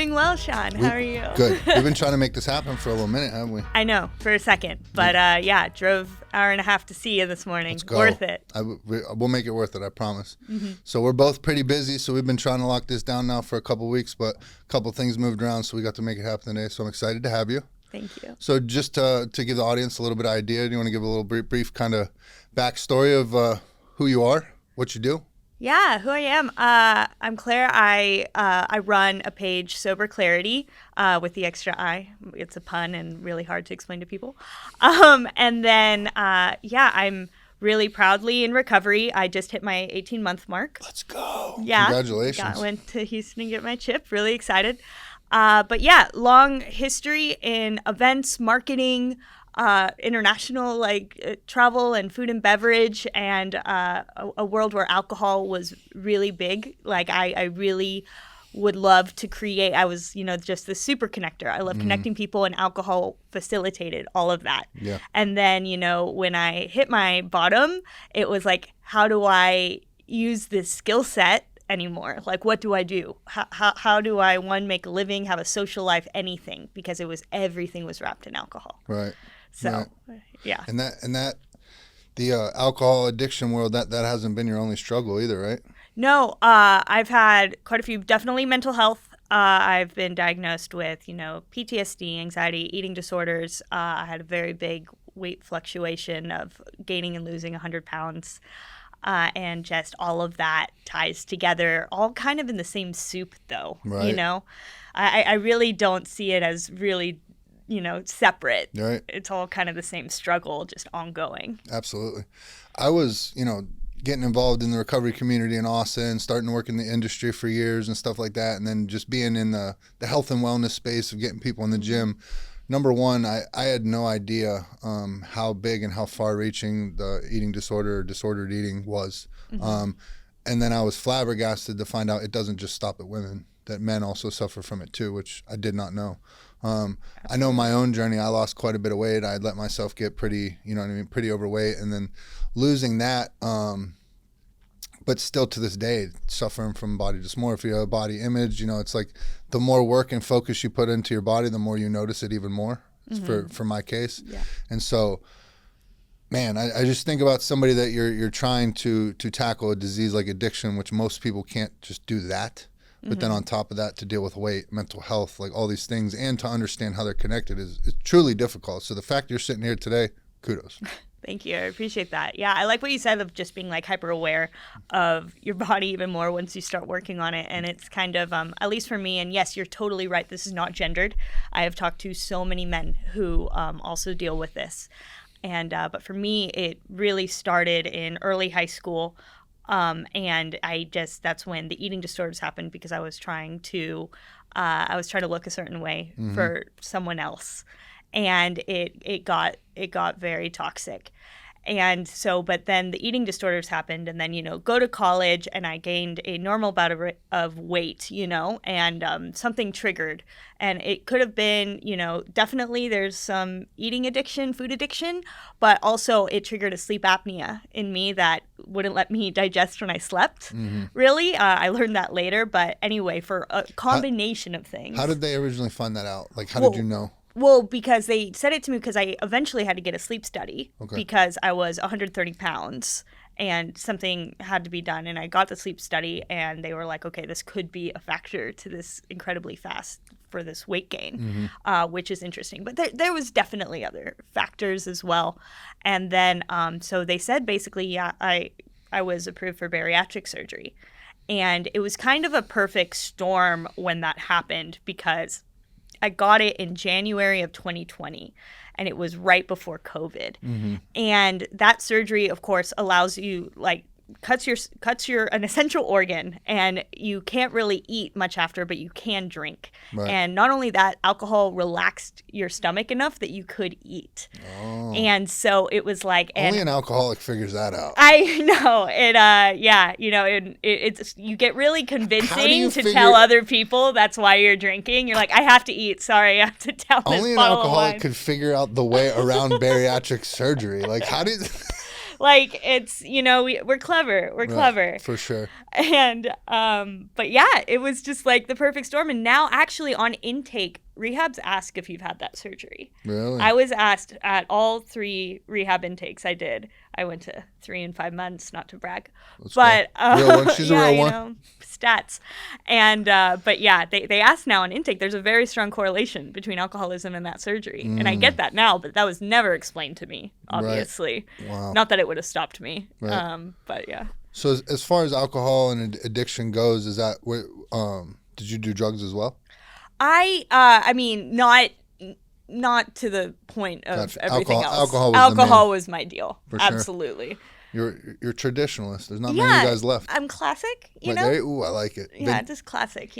Doing well, Shawn. How are you? Good. We've been trying to make this happen for a little minute, haven't we? I know, for a second. But drove hour and a half to see you this morning. Let's go. Worth it. We'll make it worth it, I promise. Mm-hmm. So we're both pretty busy, so we've been trying to lock this down now for a couple weeks, but a couple things moved around, so we got to make it happen today. So I'm excited to have you. Thank you. So just to give the audience a little bit of idea, do you want to give a little brief kind of backstory of who you are, what you do? Yeah, who I am. I'm Claire. I run a page, Sober Clarity, with the extra I. It's a pun and really hard to explain to people. I'm really proudly in recovery. I just hit my 18-month mark. Let's go. Yeah. Congratulations. Went to Houston to get my chip. Really excited. Long history in events, marketing, international travel and food and beverage, and a world where alcohol was really big. I really would love to create. I was, just the super connector. I love connecting people, and alcohol facilitated all of that. Yeah. And then, when I hit my bottom, it was like, how do I use this skill set anymore? Like, what do I do? How do I, one, make a living, have a social life, anything? Because everything was wrapped in alcohol. Right. So, right. Yeah. And that the alcohol addiction world, that hasn't been your only struggle either, right? No, I've had quite a few, definitely mental health. I've been diagnosed with, PTSD, anxiety, eating disorders. I had a very big weight fluctuation of gaining and losing 100 pounds. And just all of that ties together, all kind of in the same soup, though. Right. I really don't see it as really, separate. Right. It's all kind of the same struggle, just ongoing. Absolutely. I was, getting involved in the recovery community in Austin, starting to work in the industry for years and stuff like that, and then just being in the health and wellness space of getting people in the gym. Number one, I had no idea how big and how far-reaching the eating disorder or disordered eating was. Mm-hmm. And then I was flabbergasted to find out it doesn't just stop at women, that men also suffer from it too, which I did not know. I know my own journey. I lost quite a bit of weight. I had let myself get pretty, pretty overweight. And then losing that, but still to this day, suffering from body dysmorphia, body image, it's like the more work and focus you put into your body, the more you notice it even more, for my case. Yeah. And so, man, I just think about somebody that you're trying to tackle a disease like addiction, which most people can't just do that. But then on top of that, to deal with weight, mental health, like all these things, and to understand how they're connected is truly difficult. So the fact you're sitting here today, kudos. Thank you. I appreciate that. Yeah, I like what you said of just being hyper aware of your body even more once you start working on it. And it's kind of, at least for me, and yes, you're totally right, this is not gendered. I have talked to so many men who also deal with this. And but for me, it really started in early high school. And that's when the eating disorders happened, because I was trying to look a certain way for someone else. And it got very toxic. And so, but then the eating disorders happened, and then, go to college, and I gained a normal amount of weight, and something triggered. And it could have been, definitely there's some eating addiction, food addiction, but also it triggered a sleep apnea in me that wouldn't let me digest when I slept, really. I learned that later, but anyway, for a combination of things. How did they originally find that out? How did you know? Well, because they said it to me because I eventually had to get a sleep study because I was 130 pounds and something had to be done. And I got the sleep study, and they were like, okay, this could be a factor to this incredibly fast for this weight gain, which is interesting. But there was definitely other factors as well. And then so they said basically, I was approved for bariatric surgery. And it was kind of a perfect storm when that happened, because I got it in January of 2020, and it was right before COVID. And that surgery, of course, allows you, cuts an essential organ, and you can't really eat much after, but you can drink. Right. And not only that, alcohol relaxed your stomach enough that you could eat. Oh. And so it was like, only an alcoholic figures that out. I know it. It's you get really convincing to tell other people that's why you're drinking. You're like, I have to eat. Sorry, I have to tell this only an bottle of alcoholic wine. could figure out the way around bariatric surgery. How did? Like, it's, we're clever. We're clever. For sure. And, but yeah, it was just like the perfect storm. And now actually on intake, rehabs ask if you've had that surgery. Really? I was asked at all 3 rehab intakes I did. I went to 3 and 5 months, not to brag. But real one. She's a real one. Stats. And but yeah, they ask now on intake. There's a very strong correlation between alcoholism and that surgery, and I get that now, but that was never explained to me. Obviously, Wow. Not that it would have stopped me. Right. But yeah. So as far as alcohol and addiction goes, is that what? Did you do drugs as well? I mean, not to the point of Gotcha. everything else. Alcohol was my deal. For sure. Absolutely. You're traditionalist. There's not many of you guys left. I'm classic, you Right know? there. Ooh, I like it. Yeah, just classic,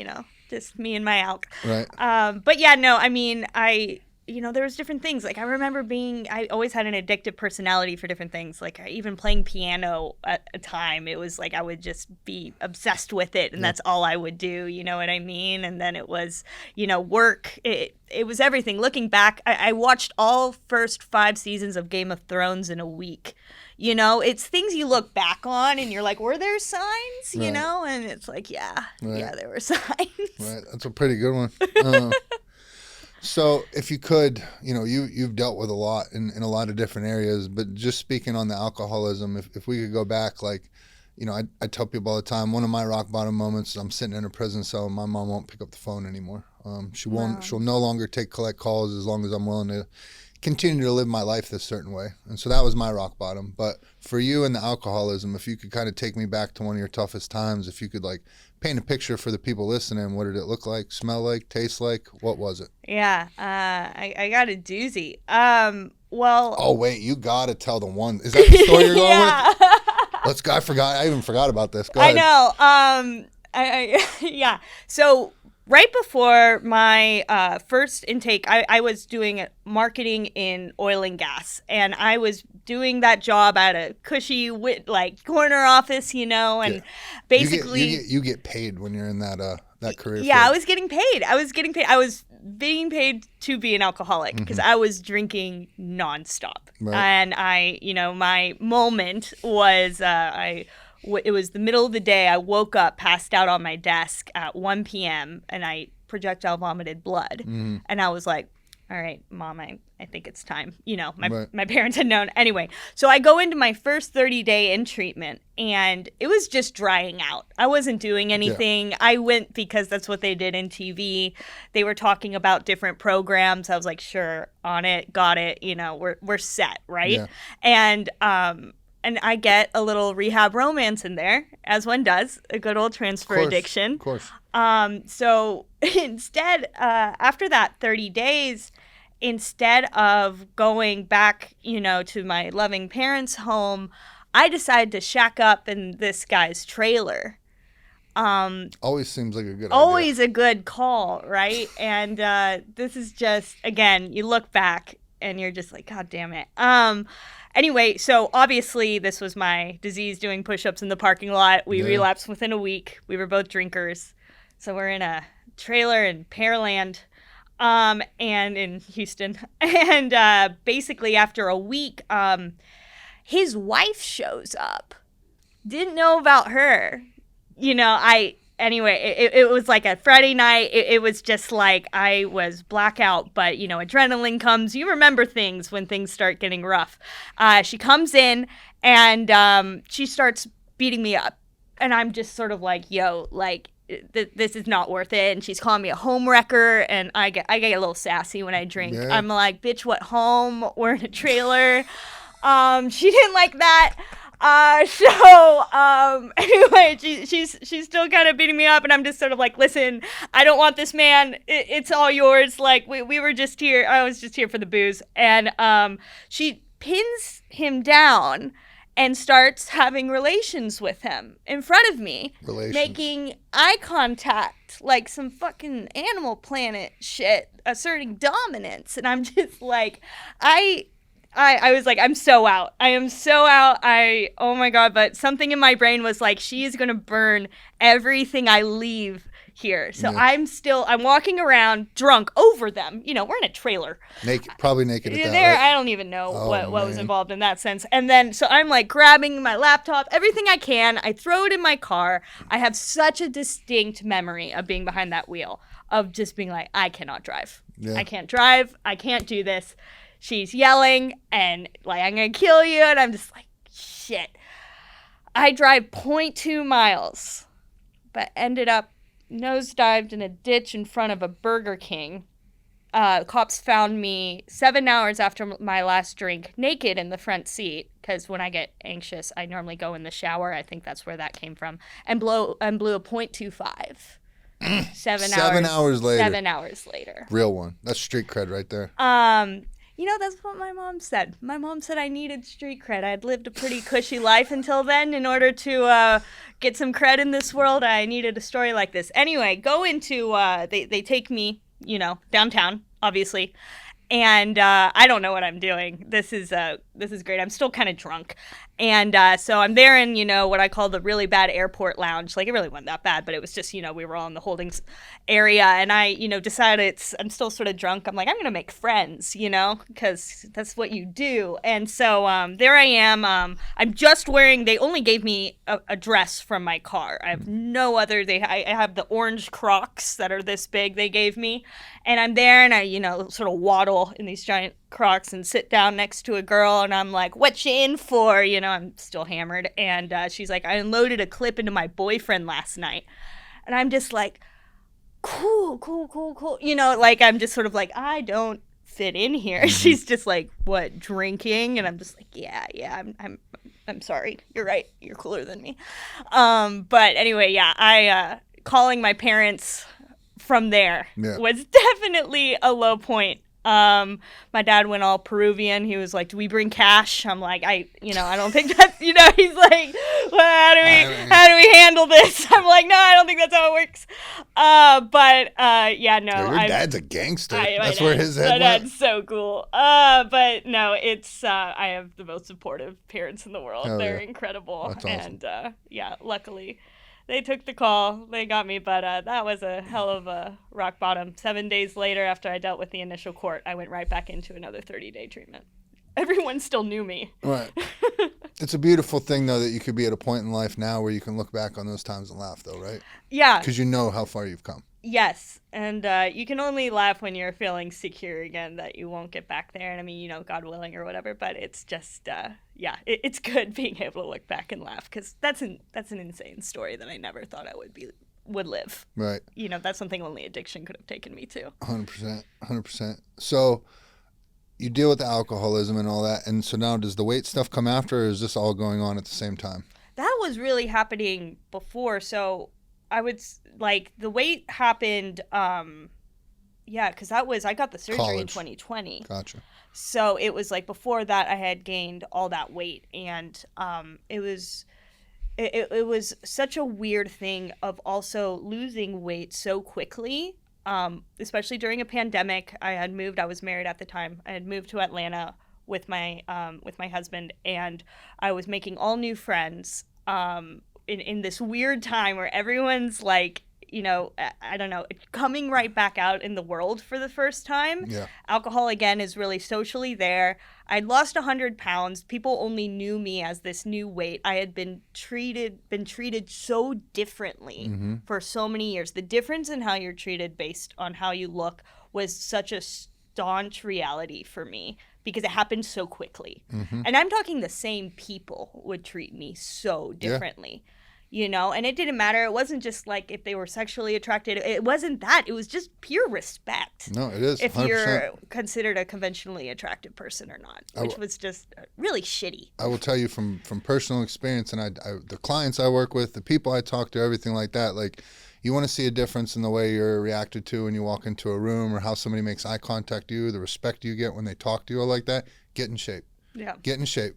just me and my alk. Right. But yeah, no, I mean, there was different things. Like, I remember I always had an addictive personality for different things. Like, even playing piano at a time, it was like I would just be obsessed with it, and that's all I would do, you know what I mean? And then it was, work. It was everything. Looking back, I watched all first 5 seasons of Game of Thrones in a week. It's things you look back on and you're like, were there signs? Right. And it's like, yeah, there were signs. Right. That's a pretty good one. So if you could, you've dealt with a lot in a lot of different areas, but just speaking on the alcoholism, if we could go back, like, I tell people all the time, one of my rock bottom moments, I'm sitting in a prison cell and my mom won't pick up the phone anymore. She'll no longer collect calls as long as I'm willing to continue to live my life this certain way. And so that was my rock bottom. But for you and the alcoholism, if you could kind of take me back to one of your toughest times, if you could like paint a picture for the people listening, what did it look like, smell like, taste like? What was it? Yeah, I got a doozy. Well. Oh, wait, you got to tell the one. Is that the story you're going with? I even forgot about this. Go ahead. I know. Yeah. So right before my first intake, I was doing marketing in oil and gas, and I was doing that job at a cushy corner office, and basically you get paid when you're in that career. Yeah, field. I was getting paid. I was being paid to be an alcoholic because I was drinking nonstop, right. And my moment was it was the middle of the day. I woke up, passed out on my desk at 1 p.m., and I projectile vomited blood. And I was like, all right, Mom, I think it's time. My parents had known. Anyway, so I go into my first 30-day in treatment, and it was just drying out. I wasn't doing anything. Yeah. I went because that's what they did in TV. They were talking about different programs. I was like, sure, on it, got it. We're set, right? Yeah. And I get a little rehab romance in there, as one does, a good old transfer addiction. Of course. So instead, after that 30 days, instead of going back, to my loving parents' home, I decided to shack up in this guy's trailer. Always seems like a good idea. Always a good call, right? And this is just, again, you look back and you're just like, God damn it. Anyway, so obviously this was my disease doing push-ups in the parking lot. We relapsed within a week. We were both drinkers. So we're in a trailer in Pearland and in Houston. And basically after a week, his wife shows up. Didn't know about her. Anyway, it was like a Friday night. It was just like I was blackout, but, adrenaline comes. You remember things when things start getting rough. She comes in and she starts beating me up. And I'm just sort of like, yo, like, this is not worth it. And she's calling me a home wrecker. And I get a little sassy when I drink. Yeah. I'm like, bitch, what home? We're in a trailer. She didn't like that. Anyway, she's still kind of beating me up, and I'm just sort of like, listen, I don't want this man. It's all yours. Like, we were just here. I was just here for the booze. And she pins him down and starts having relations with him in front of me, making eye contact like some fucking Animal Planet shit, asserting dominance. And I'm just like, I was like, I'm so out. I am so out. Oh my God. But something in my brain was like, she is going to burn everything I leave here. So I'm walking around drunk over them. You know, we're in a trailer. Probably naked at that, there, right? I don't even know what was involved in that sense. And then, so I'm like grabbing my laptop, everything I can. I throw it in my car. I have such a distinct memory of being behind that wheel, of just being like, I cannot drive. Yeah. I can't drive. I can't do this. She's yelling and like, I'm going to kill you. And I'm just like, shit. I drive 0.2 miles, but ended up nosedived in a ditch in front of a Burger King. Cops found me 7 hours after my last drink, naked in the front seat, because when I get anxious, I normally go in the shower. I think that's where that came from. And blew a .25. 7 hours later. 7 hours later. Real one. That's street cred right there. You know, that's what my mom said. My mom said I needed street cred. I had lived a pretty cushy life until then. In order to get some cred in this world, I needed a story like this. Anyway, go into, they take me, you know, downtown, obviously. And I don't know what I'm doing. This is great. I'm still kind of drunk. And so I'm there in, you know, what I call the really bad airport lounge. Like, it really wasn't that bad, but it was just, you know, we were all in the holdings area. And I, you know, decided I'm still sort of drunk. I'm like, I'm going to make friends, you know, because that's what you do. And so there I am. I'm just wearing, they only gave me a dress from my car. I have no other, I have the orange Crocs that are this big they gave me. And I'm there and I, you know, sort of waddle in these giant Crocs and sit down next to a girl and I'm like, what you in for? You know, I'm still hammered. And she's like, I unloaded a clip into my boyfriend last night. And I'm just like, cool. You know, like, I'm just sort of like, I don't fit in here. She's just like, what, drinking? And I'm just like, yeah, I'm sorry. You're right. You're cooler than me. But anyway, yeah, I calling my parents from there was definitely a low point. My dad went all Peruvian. He was like, do we bring cash? I'm like, I don't think that's, you know, he's like, well, how do we handle this? I'm like, no, I don't think that's how it works. Yeah, no. Your dad's a gangster. That's where his head went. My dad's so cool. But no, it's, I have the most supportive parents in the world. They're incredible. That's awesome. And, yeah, luckily they took the call. They got me, but that was a hell of a rock bottom. 7 days later, after I dealt with the initial court, I went right back into another 30-day treatment. Everyone still knew me. Right. It's a beautiful thing, though, that you could be at a point in life now where you can look back on those times and laugh, though, right? Yeah. Because you know how far you've come. Yes, and you can only laugh when you're feeling secure again that you won't get back there. And I mean, you know, God willing or whatever. But it's just, it's good being able to look back and laugh because that's an insane story that I never thought I would live. Right. You know, that's something only addiction could have taken me to. 100%. So you deal with the alcoholism and all that, and so now does the weight stuff come after, or is this all going on at the same time? That was really happening before, so. I would like the weight happened, because I got the surgery in 2020. Gotcha. So it was like before that I had gained all that weight, and it was such a weird thing of also losing weight so quickly, especially during a pandemic. I was married at the time. I had moved to Atlanta with my husband, and I was making all new friends. In this weird time where everyone's like, you know, I don't know, coming right back out in the world for the first time. Yeah. Alcohol, again, is really socially there. I'd lost 100 pounds. People only knew me as this new weight. I had been treated so differently for so many years. The difference in how you're treated based on how you look was such a staunch reality for me because it happened so quickly. And I'm talking the same people would treat me so differently. Yeah. You know, and it didn't matter. It wasn't just like if they were sexually attracted. It wasn't that. It was just pure respect. No, it is. 100%. If you're considered a conventionally attractive person or not, which was just really shitty. I will tell you from personal experience, and the clients I work with, the people I talk to, everything like that, like you want to see a difference in the way you're reacted to when you walk into a room or how somebody makes eye contact with you, the respect you get when they talk to you like that, get in shape. Yeah. Get in shape.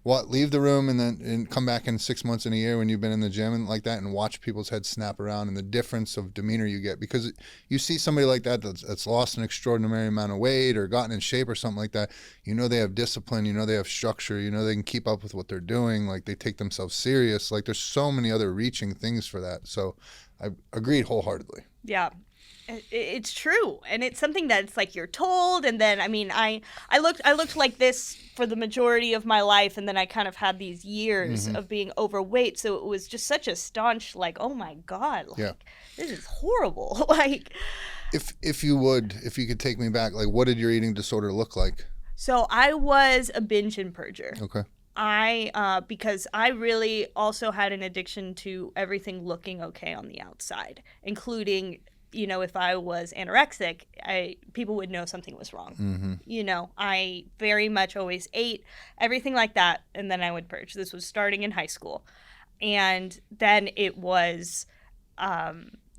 leave the room and come back in 6 months in a year when you've been in the gym and like that, and watch people's heads snap around and the difference of demeanor you get, because you see somebody like that that's lost an extraordinary amount of weight or gotten in shape or something like that. You know they have discipline. You know they have structure. You know they can keep up with what they're doing. Like they take themselves serious. Like there's so many other reaching things for that. So I agreed wholeheartedly. Yeah. It's true, and it's something that's like you're told, and then I mean I looked like this for the majority of my life, and then I kind of had these years of being overweight, so it was just such a staunch like, oh my god, like this is horrible. Like if you could take me back, like what did your eating disorder look like? So I was a binge and purger. Okay. Because I really also had an addiction to everything looking okay on the outside, including, you know, if I was anorexic, people would know something was wrong. You know, I very much always ate everything like that, and then I would purge. This was starting in high school. And then it was,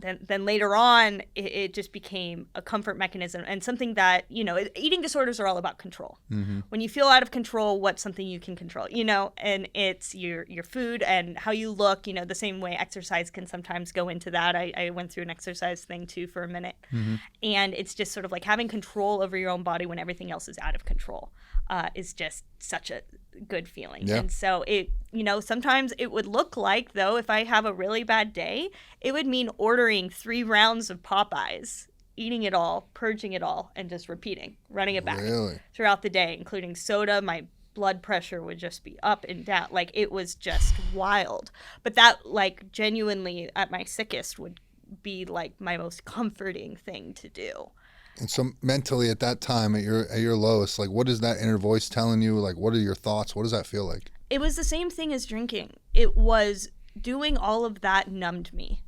then later on, it just became a comfort mechanism and something that, you know, eating disorders are all about control. When you feel out of control, what's something you can control, you know, and it's your food and how you look, you know, the same way exercise can sometimes go into that. I went through an exercise thing too for a minute. And it's just sort of like having control over your own body when everything else is out of control is just such a good feeling. Yeah. And so it, you know, sometimes it would look like, though, if I have a really bad day, it would mean ordering 3 rounds of Popeyes, eating it all, purging it all, and just repeating, running it back throughout the day, including soda. My blood pressure would just be up and down. Like, it was just wild. But that, like, genuinely at my sickest would be like my most comforting thing to do. And so mentally at that time, at your lowest, like what is that inner voice telling you? Like what are your thoughts? What does that feel like? It was the same thing as drinking. It was doing all of that numbed me.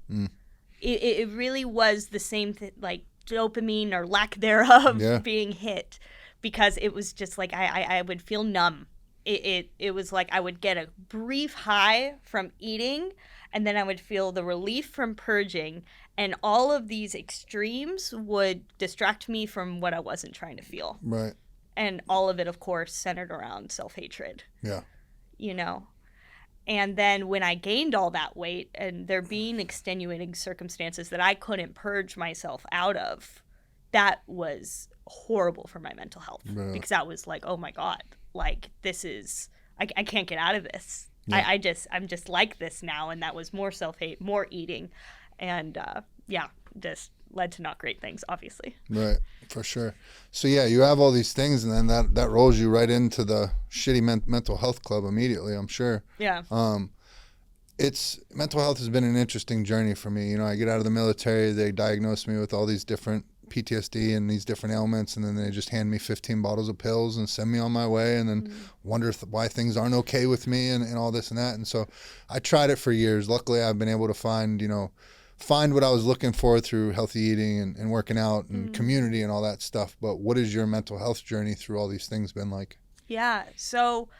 It really was the same thing, like dopamine or lack thereof being hit, because it was just like I would feel numb. It was like I would get a brief high from eating, and then I would feel the relief from purging, and all of these extremes would distract me from what I wasn't trying to feel. Right. And all of it, of course, centered around self-hatred. Yeah. You know? And then when I gained all that weight, and there being extenuating circumstances that I couldn't purge myself out of, that was horrible for my mental health. Yeah. Because that was like, oh my God, like this is, I can't get out of this. Yeah. I'm just like this now. And that was more self-hate, more eating. And just led to not great things, obviously. Right, for sure. So yeah, you have all these things, and then that rolls you right into the shitty mental health club immediately, I'm sure. Yeah. It's mental health has been an interesting journey for me. You know, I get out of the military, they diagnosed me with all these different PTSD and these different ailments, and then they just hand me 15 bottles of pills and send me on my way, and then wonder why things aren't okay with me and all this and that. And so I tried it for years. Luckily, I've been able to find what I was looking for through healthy eating and working out and community and all that stuff. But what has your mental health journey through all these things been like? Yeah, so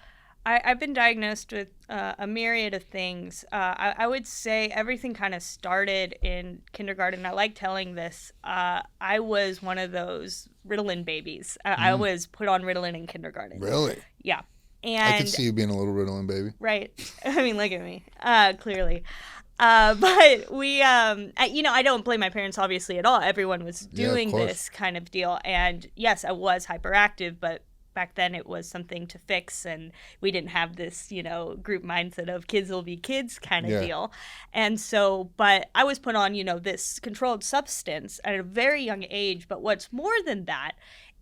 I've been diagnosed with a myriad of things. I would say everything kind of started in kindergarten. I like telling this. I was one of those Ritalin babies. I was put on Ritalin in kindergarten. Really? Yeah. And I could see you being a little Ritalin baby. Right. I mean, look at me. Clearly. But we, I don't blame my parents obviously at all. Everyone was doing this kind of deal. And yes, I was hyperactive, but back then it was something to fix, and we didn't have this, group mindset of kids will be kids kind of deal. And so, but I was put on, this controlled substance at a very young age. But what's more than that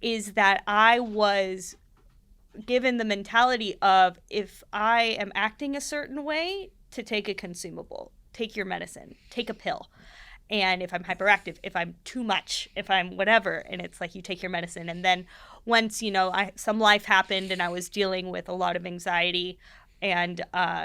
is that I was given the mentality of, if I am acting a certain way, to take a consumable. Take your medicine, take a pill. And if I'm hyperactive, if I'm too much, if I'm whatever, and it's like you take your medicine. And then once, some life happened and I was dealing with a lot of anxiety and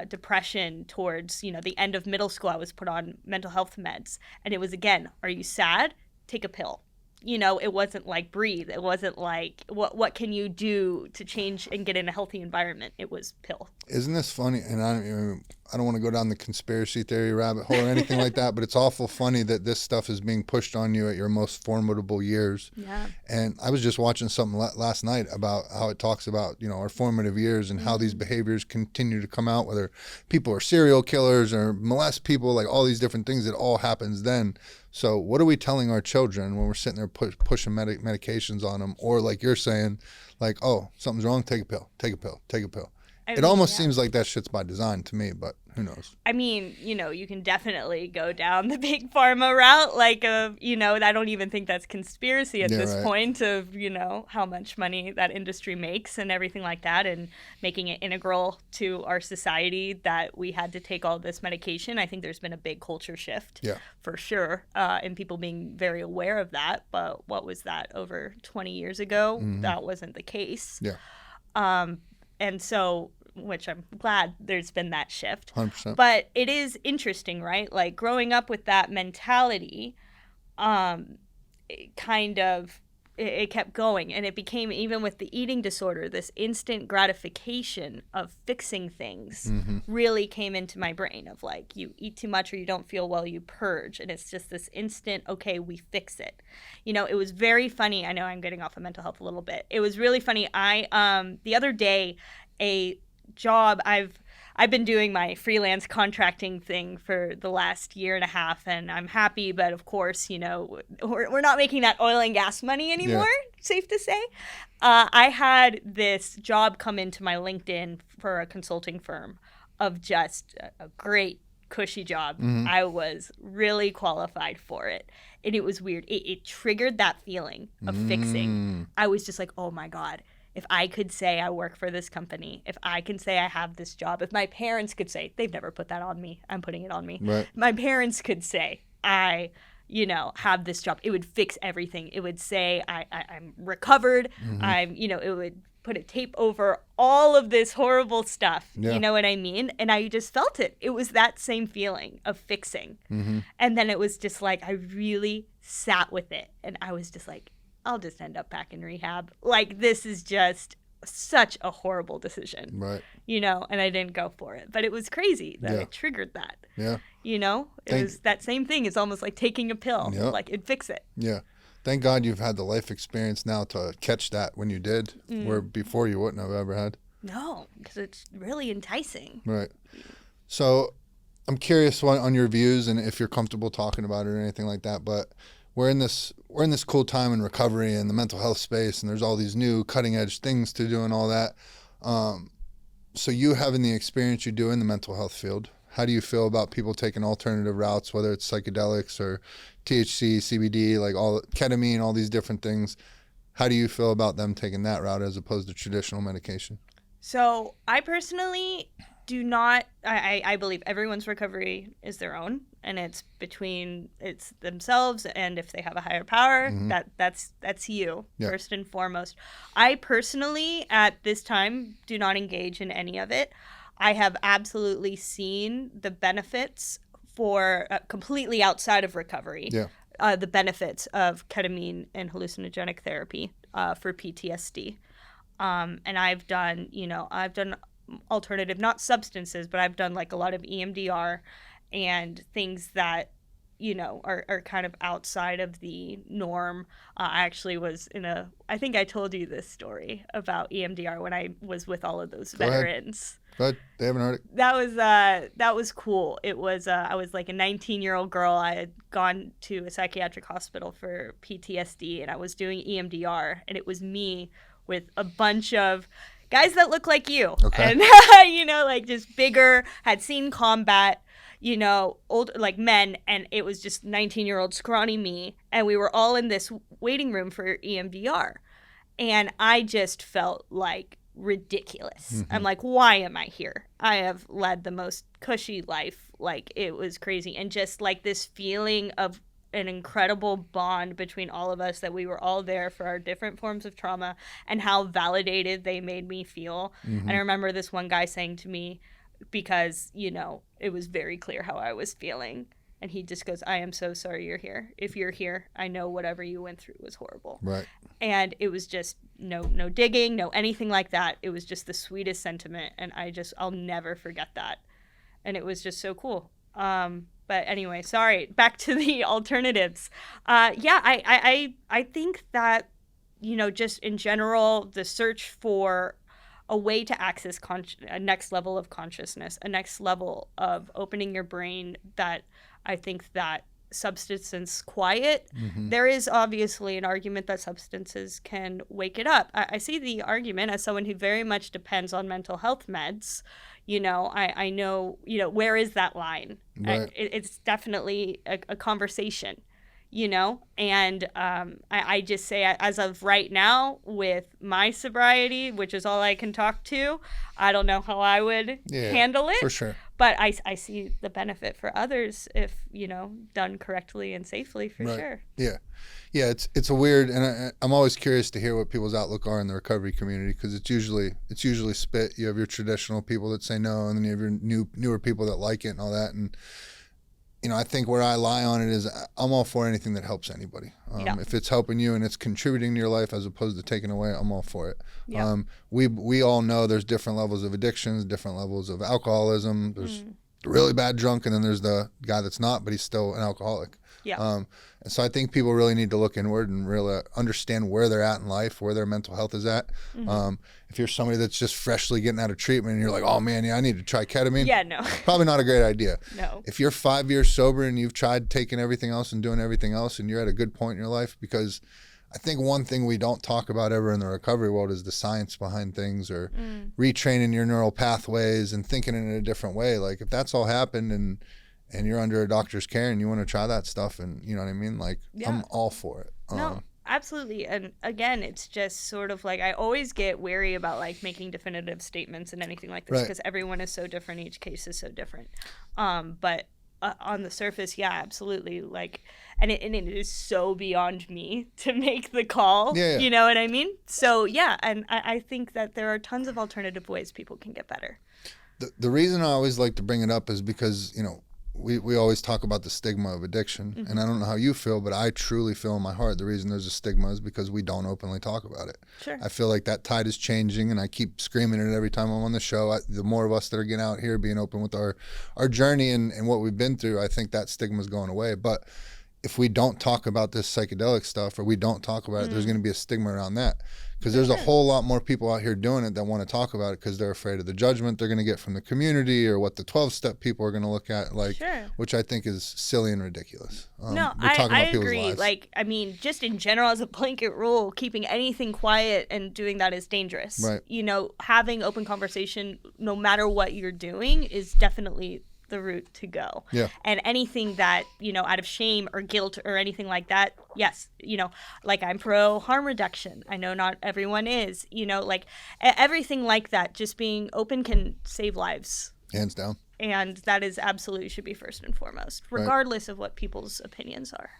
depression towards, the end of middle school, I was put on mental health meds. And it was, again, are you sad? Take a pill. you know, it wasn't like breathe. It wasn't like what can you do to change and get in a healthy environment. It was pill. Isn't this funny? And I don't want to go down the conspiracy theory rabbit hole or anything like that, but it's awful funny that this stuff is being pushed on you at your most formidable years. Yeah. And I was just watching something last night about how it talks about, you know, our formative years and how these behaviors continue to come out, whether people are serial killers or molest people, like all these different things. It all happens then. So what are we telling our children when we're sitting there pushing medications on them? Or like you're saying, like, oh, something's wrong, take a pill, take a pill, take a pill. It almost seems like that shit's by design to me, but who knows? I mean, you know, you can definitely go down the big pharma route, like, you know, I don't even think that's conspiracy at this point of, you know, how much money that industry makes and everything like that, and making it integral to our society that we had to take all this medication. I think there's been a big culture shift, for sure, and people being very aware of that. But what was that, over 20 years ago? That wasn't the case. And so, which I'm glad there's been that shift. 100%. But it is interesting, right? Like growing up with that mentality, it kept going. And it became, even with the eating disorder, this instant gratification of fixing things really came into my brain of like, you eat too much or you don't feel well, you purge. And it's just this instant, okay, we fix it. You know, it was very funny. I know I'm getting off of mental health a little bit. It was really funny. The other day, a job, I've been doing my freelance contracting thing for the last year and a half, and I'm happy, but of course, you know, we're not making that oil and gas money anymore, safe to say. I had this job come into my LinkedIn for a consulting firm of just a great cushy job. I was really qualified for it. And it was weird. It triggered that feeling of fixing. I was just like, oh my God, if I could say I work for this company, if I can say I have this job, if my parents could say, they've never put that on me, I'm putting it on me. Right. My parents could say, I, you know, have this job. It would fix everything. It would say I'm recovered. It would put a tape over all of this horrible stuff. You know what I mean? And I just felt it. It was that same feeling of fixing. And then it was just like, I really sat with it. And I was just like, I'll just end up back in rehab. Like, this is just such a horrible decision. Right. You know, and I didn't go for it. But it was crazy that it triggered that. Yeah. You know? It was that same thing. It's almost like taking a pill. Like, it'd fix it. Yeah. Thank God you've had the life experience now to catch that when you did, where before you wouldn't have ever had. No, because it's really enticing. Right. So I'm curious on your views and if you're comfortable talking about it or anything like that, but we're in this cool time in recovery and the mental health space, and there's all these new cutting edge things to do and all that. So you having the experience you do in the mental health field, how do you feel about people taking alternative routes, whether it's psychedelics or THC, CBD, like all ketamine, all these different things? How do you feel about them taking that route as opposed to traditional medication? So I personally do not, I believe everyone's recovery is their own, and it's themselves, and if they have a higher power, that's you, first and foremost. I personally, at this time, do not engage in any of it. I have absolutely seen the benefits for completely outside of recovery, the benefits of ketamine and hallucinogenic therapy for PTSD. And I've done alternative, not substances, but I've done like a lot of EMDR and things that, you know, are kind of outside of the norm. I actually was I think I told you this story about EMDR when I was with all of those veterans. Go ahead. They haven't heard it. That was cool. It was, I was like a 19-year-old girl. I had gone to a psychiatric hospital for PTSD, and I was doing EMDR, and it was me with a bunch of guys that look like you. Okay. And, you know, like just bigger, had seen combat, you know, old, like men, and it was just 19-year-old scrawny me, and we were all in this waiting room for EMDR, and I just felt like ridiculous. I'm like, why am I here? I have led the most cushy life. Like, it was crazy. And just like this feeling of an incredible bond between all of us, that we were all there for our different forms of trauma, and how validated they made me feel. And I remember this one guy saying to me, because, you know, it was very clear how I was feeling, And he just goes, I am so sorry you're here. If you're here, I know whatever you went through was horrible. Right. And it was just no digging, no anything like that. It was just the sweetest sentiment. And I'll never forget that. And it was just so cool. But anyway, sorry, back to the alternatives. I think that, just in general, the search for a way to access a next level of consciousness, a next level of opening your brain, that I think that substances quiet. There is obviously an argument that substances can wake it up. I see the argument as someone who very much depends on mental health meds. I know, where is that line? Right. It's definitely a conversation, and I just say, as of right now, with my sobriety, which is all I can talk to, I don't know how I would handle it. For sure. But I see the benefit for others if, done correctly and safely, for sure. Yeah. Yeah, it's a weird, and I'm always curious to hear what people's outlook are in the recovery community, because it's usually split. You have your traditional people that say no, and then you have your newer people that like it and all that. And I think where I lie on it is I'm all for anything that helps anybody. If it's helping you and it's contributing to your life as opposed to taking away, I'm all for it. Yeah. We all know there's different levels of addictions, different levels of alcoholism. There's the really bad drunk, and then there's the guy that's not, but he's still an alcoholic. Yeah. And so I think people really need to look inward and really understand where they're at in life, where their mental health is at. If you're somebody that's just freshly getting out of treatment and you're like, oh man, I need to try ketamine. Yeah, no. Probably not a great idea. No. If you're 5 years sober and you've tried taking everything else and doing everything else, and you're at a good point in your life, because I think one thing we don't talk about ever in the recovery world is the science behind things, or retraining your neural pathways and thinking in a different way. Like, if that's all happened and you're under a doctor's care and you want to try that stuff, and you know what I mean? Like, I'm all for it. No, absolutely. And again, it's just sort of like, I always get wary about like making definitive statements and anything like this, because everyone is so different. Each case is so different. But on the surface, yeah, absolutely. Like, and it is so beyond me to make the call. Yeah. You know what I mean? So yeah, and I think that there are tons of alternative ways people can get better. The reason I always like to bring it up is because, we always talk about the stigma of addiction, and I don't know how you feel, but I truly feel in my heart the reason there's a stigma is because we don't openly talk about it. Sure. I feel like that tide is changing, and I keep screaming it every time I'm on the show. The more of us that are getting out here being open with our journey and what we've been through, I think that stigma is going away. But if we don't talk about this psychedelic stuff, or we don't talk about it, there's going to be a stigma around that. Because there's a whole lot more people out here doing it that want to talk about it because they're afraid of the judgment they're going to get from the community, or what the 12-step people are going to look at, which I think is silly and ridiculous. I agree. Like, I mean, just in general, as a blanket rule, keeping anything quiet and doing that is dangerous. Right. Having open conversation, no matter what you're doing, is definitely the route to go. Yeah. And anything that, out of shame or guilt or anything like that, yes, like, I'm pro harm reduction. I know not everyone is, like, everything like that, just being open can save lives. Hands down. And that is absolutely should be first and foremost, regardless of what people's opinions are.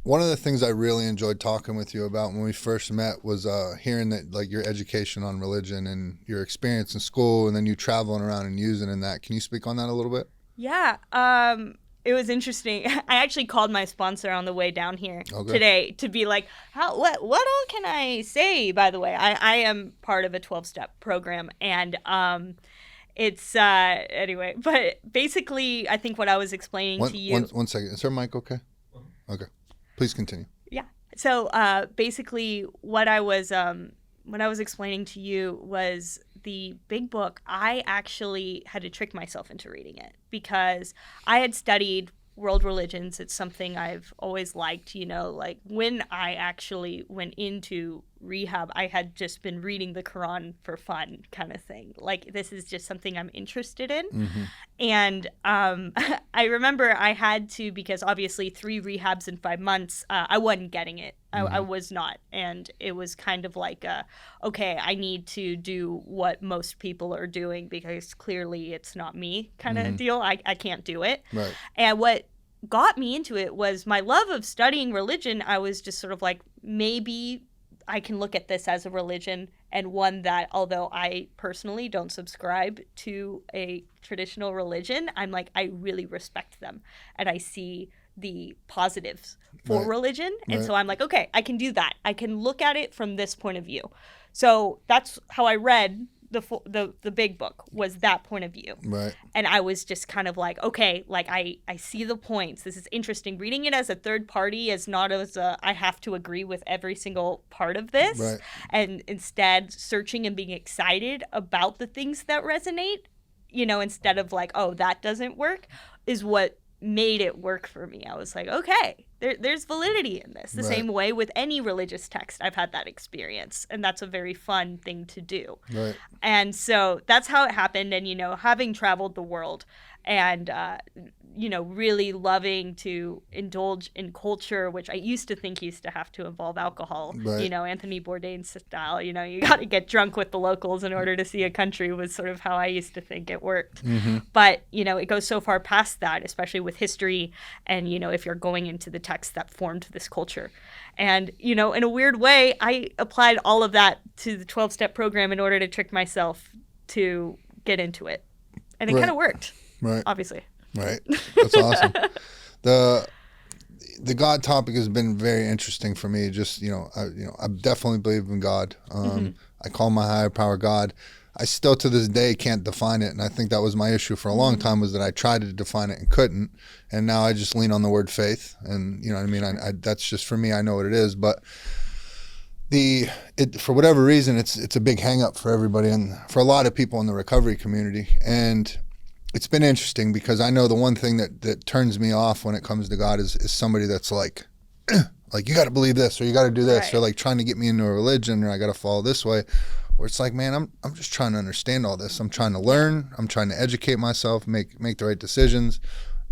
One of the things I really enjoyed talking with you about when we first met was hearing that, like, your education on religion and your experience in school, and then you traveling around and using in that. Can you speak on that a little bit? Yeah. It was interesting. I actually called my sponsor on the way down here today to be like, what all can I say, by the way? I am part of a 12-step program, and it's anyway, but basically I think what I was explaining to you. One second. Is her mic okay? Okay. Please continue. Yeah. So basically what I was explaining to you was the big book. I actually had to trick myself into reading it because I had studied world religions. It's something I've always liked, like when I actually went into rehab, I had just been reading the Quran for fun kind of thing. Like, this is just something I'm interested in. Mm-hmm. And I remember I had to, because obviously 3 rehabs in 5 months, I wasn't getting it. I was not. And it was kind of like, okay, I need to do what most people are doing because clearly it's not me kind of deal. I can't do it. Right. And what got me into it was my love of studying religion. I was just sort of like, maybe I can look at this as a religion, and one that, although I personally don't subscribe to a traditional religion, I'm like, I really respect them, and I see the positives for religion. And so I'm like, okay, I can do that. I can look at it from this point of view. So that's how I read the big book, was that point of view. Right. And I was just kind of like, okay, like I see the points. This is interesting. Reading it as a third party is not as I have to agree with every single part of this. Right. And instead searching and being excited about the things that resonate, instead of like, oh, that doesn't work, is what made it work for me. I was like, okay, there's validity in this. The same way with any religious text, I've had that experience, and that's a very fun thing to do. Right. And so that's how it happened. And having traveled the world and really loving to indulge in culture, which I used to think used to have to involve alcohol. Right. Anthony Bourdain style, you got to get drunk with the locals in order to see a country, was sort of how I used to think it worked. Mm-hmm. But it goes so far past that, especially with history, and if you're going into the text that formed this culture. And in a weird way, I applied all of that to the 12-step program in order to trick myself to get into it, and it kind of worked. Right. Obviously. Right. That's awesome. The God topic has been very interesting for me. Just, I definitely believe in God. I call my higher power God. I still to this day can't define it. And I think that was my issue for a long time, was that I tried to define it and couldn't. And now I just lean on the word faith. And you know what I mean? I that's just, for me, I know what it is. But for whatever reason, it's a big hang up for everybody and for a lot of people in the recovery community. And it's been interesting because I know the one thing that turns me off when it comes to God is somebody that's like, you got to believe this, or you got to do this, or like trying to get me into a religion, or I got to follow this way. Where it's like, man, I'm just trying to understand all this. I'm trying to learn. I'm trying to educate myself, make the right decisions.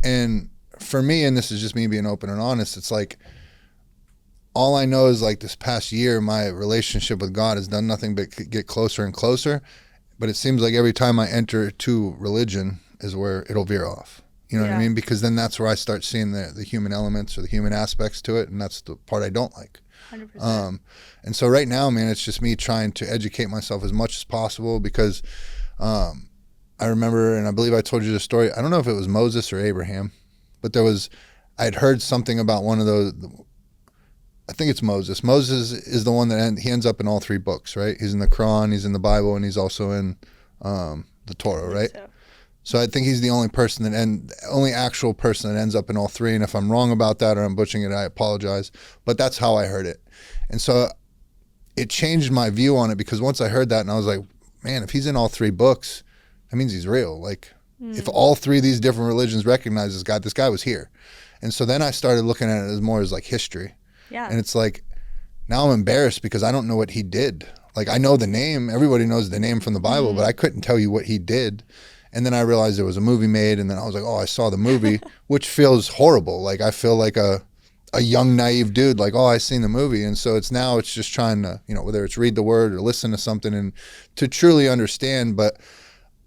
And for me, and this is just me being open and honest, it's like, all I know is like this past year, my relationship with God has done nothing but get closer and closer. But it seems like every time I enter to religion is where it'll veer off. You know what I mean? Because then that's where I start seeing the human elements or the human aspects to it. And that's the part I don't like. 100%. And so right now, man, it's just me trying to educate myself as much as possible because I remember, and I believe I told you the story, I don't know if it was Moses or Abraham, but I'd heard something about one of those, I think it's Moses. Moses is the one that he ends up in all three books, right? He's in the Quran, he's in the Bible, and he's also in the Torah, right? So I think he's the only only actual person that ends up in all three. And if I'm wrong about that or I'm butchering it, I apologize. But that's how I heard it. And so it changed my view on it, because once I heard that, and I was like, man, if he's in all three books, that means he's real. Like, if all three of these different religions recognize this guy was here. And so then I started looking at it as more as like history. Yeah. And it's like, now I'm embarrassed because I don't know what he did. Like, I know the name, everybody knows the name from the Bible, but I couldn't tell you what he did. And then I realized there was a movie made, and then I was like, oh, I saw the movie, which feels horrible. Like, I feel like a young, naive dude, like, oh, I seen the movie. And so it's just trying to, whether it's read the word or listen to something and to truly understand. But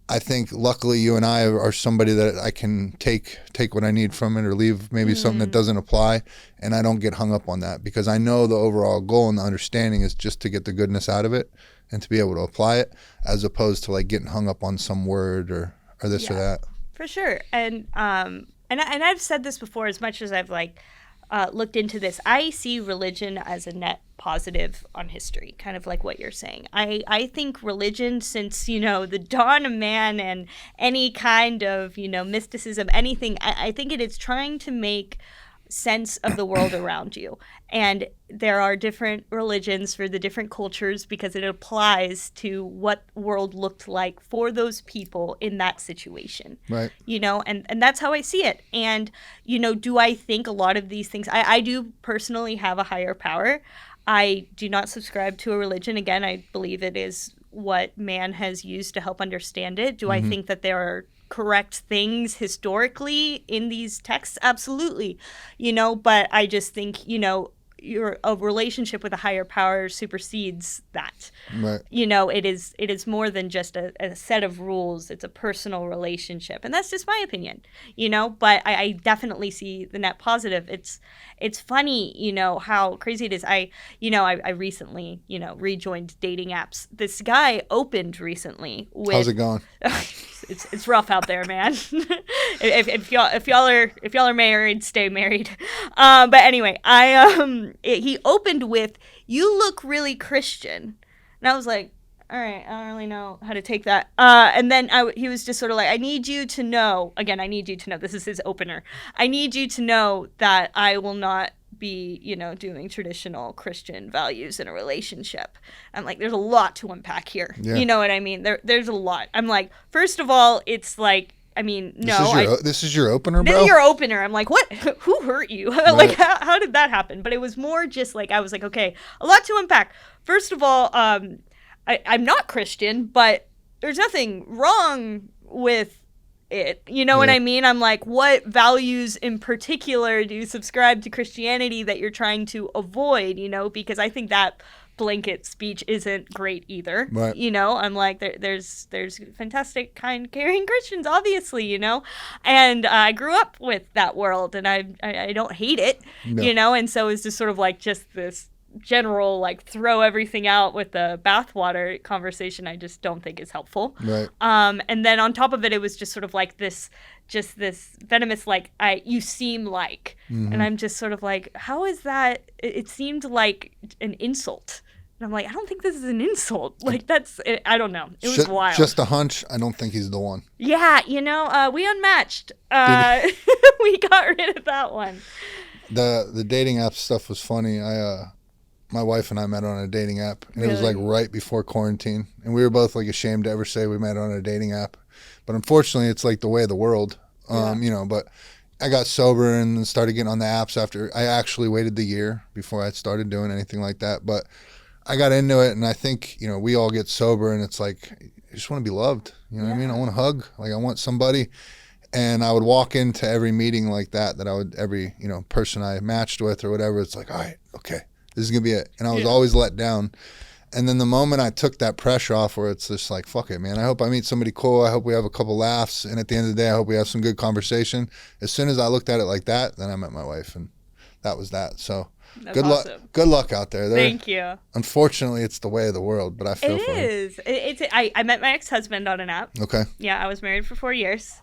I think luckily you and I are somebody that I can take what I need from it, or leave maybe something that doesn't apply, and I don't get hung up on that, because I know the overall goal and the understanding is just to get the goodness out of it and to be able to apply it, as opposed to like getting hung up on some word or this or that. For sure. And I've said this before, as much as I've looked into this, I see religion as a net positive on history, kind of like what you're saying. I think religion, since, the dawn of man and any kind of, mysticism, anything, I think it is trying to make sense of the world around you. And there are different religions for the different cultures, because it applies to what the world looked like for those people in that situation. Right. And that's how I see it. And, do I think a lot of these things, I do personally have a higher power. I do not subscribe to a religion. Again, I believe it is what man has used to help understand it. Do I think that there are correct things historically in these texts? Absolutely. But I just think, a relationship with a higher power supersedes that. Right. You know, it is more than just a set of rules. It's a personal relationship, and that's just my opinion. You know, but I definitely see the net positive. It's funny, you know, how crazy it is. I recently, you know, rejoined dating apps. This guy opened recently with. How's it going? It's rough out there, man. if y'all are married, stay married. But anyway, he opened with, "You look really Christian," and I was like, all right, I don't really know how to take that. And then he was just sort of like, I need you to know. This is his opener. I need you to know that I will not be, you know, doing traditional Christian values in a relationship. I'm like, there's a lot to unpack here. Yeah. You know what I mean? There's a lot. I'm like, first of all, it's like, I mean, no. This is your opener, bro? This is your opener. I'm like, what? Who hurt you? Right. Like, how did that happen? But it was more just like, I was like, okay, a lot to unpack. First of all, I'm not Christian, but there's nothing wrong with it. You know what I mean? I'm like, what values in particular do you subscribe to Christianity that you're trying to avoid? You know, because I think that blanket speech isn't great either. Right. You know, I'm like, there's fantastic, kind, caring Christians, obviously, you know, and I grew up with that world, and I don't hate it, you know, and so it's just sort of like just this general, like, throw everything out with the bathwater conversation. I just don't think is helpful. Right. And then on top of it, it was just sort of like this venomous, like, you seem like, and I'm just sort of like, how is that? It seemed like an insult. And I'm like, I don't think this is an insult. Like, I don't know. It was wild. Just a hunch. I don't think he's the one. Yeah, you know, we unmatched. We got rid of that one. The dating app stuff was funny. My wife and I met on a dating app, and It was like right before quarantine, and we were both like ashamed to ever say we met on a dating app, but unfortunately it's like the way of the world. You know, but I got sober and started getting on the apps after I actually waited the year before I started doing anything like that. But I got into it, and I think, you know, we all get sober, and it's like, I just want to be loved. You know what I mean? I want a hug. Like, I want somebody. And I would walk into every meeting like that every, you know, person I matched with or whatever, it's like, all right, okay, this is going to be it. And I was always let down. And then the moment I took that pressure off, where it's just like, fuck it, man, I hope I meet somebody cool. I hope we have a couple laughs. And at the end of the day, I hope we have some good conversation. As soon as I looked at it like that, then I met my wife, and that was that. So that's good awesome. luck. Good luck out there. Thank you. Unfortunately, it's the way of the world, but I feel for you. It is. I met my ex-husband on an app. Okay. Yeah, I was married for 4 years.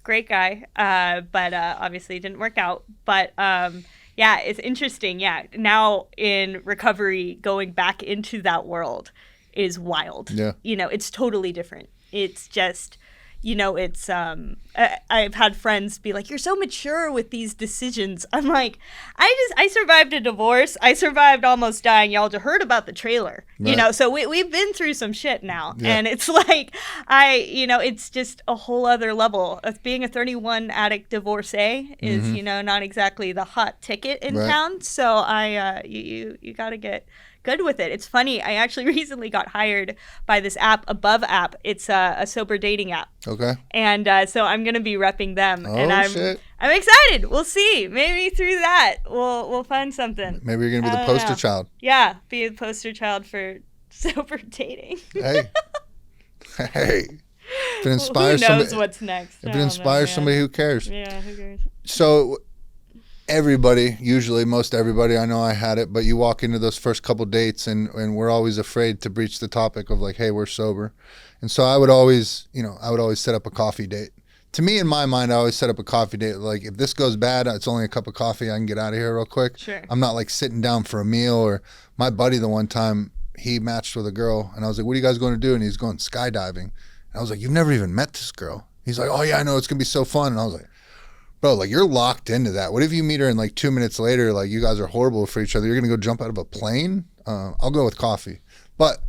Great guy. But obviously it didn't work out. But yeah, it's interesting. Yeah. Now in recovery, going back into that world is wild. Yeah. You know, it's totally different. It's just, you know, it's I've had friends be like, you're so mature with these decisions. I'm like, I survived a divorce. I survived almost dying. Y'all heard about the trailer, you know, so we've been through some shit now. And it's like, it's just a whole other level of being a 31 addict divorcee is, you know, not exactly the hot ticket in town. So you got to get good with it. It's funny. I actually recently got hired by this app, Above app. It's a sober dating app. Okay. And so I'm gonna be repping them. Oh, and shit. I'm excited. We'll see. Maybe through that we'll find something. Maybe you're gonna be the poster child. Yeah, be the poster child for sober dating. Hey. If it inspires who knows what's next? If it inspires somebody, who cares? Yeah, who cares? So everybody, usually most everybody, I know I had it, but you walk into those first couple dates and we're always afraid to breach the topic of like, hey, we're sober. And so I would always set up a coffee date. To me, in my mind, I always set up a coffee date. Like, if this goes bad, it's only a cup of coffee. I can get out of here real quick. Sure. I'm not like sitting down for a meal. Or my buddy, the one time he matched with a girl and I was like, what are you guys going to do? And he's going skydiving. And I was like, you've never even met this girl. He's like, oh yeah, I know, it's going to be so fun. And I was like, bro, like, you're locked into that. What if you meet her and like 2 minutes later, like, you guys are horrible for each other? You're going to go jump out of a plane? I'll go with coffee. But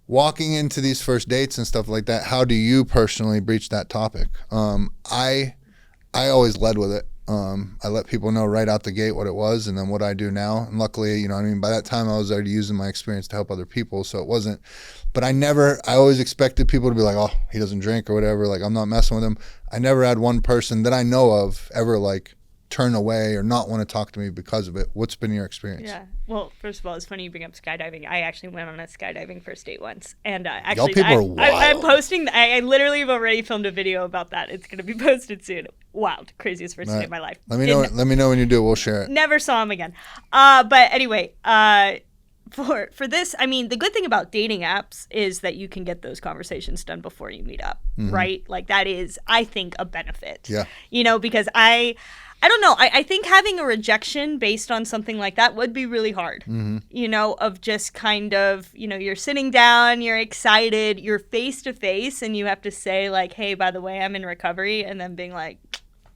walking into these first dates and stuff like that, how do you personally breach that topic? I always led with it. I let people know right out the gate what it was and then what I do now. And luckily, you know what I mean, by that time I was already using my experience to help other people. So it wasn't, but I always expected people to be like, oh, he doesn't drink or whatever. Like, I'm not messing with him. I never had one person that I know of ever like turn away or not want to talk to me because of it. What's been your experience? Yeah. Well, first of all, it's funny you bring up skydiving. I actually went on a skydiving first date once, and Y'all actually, people are wild. I'm posting. I literally have already filmed a video about that. It's going to be posted soon. Wild, craziest first date of my life. Let me know. Let me know when you do. We'll share it. Never saw him again. But anyway, for this, I mean, the good thing about dating apps is that you can get those conversations done before you meet up, right? Like that is, I think, a benefit. Yeah. You know, because I don't know. I think having a rejection based on something like that would be really hard, you know, of just kind of, you know, you're sitting down, you're excited, you're face to face, and you have to say like, hey, by the way, I'm in recovery, and then being like,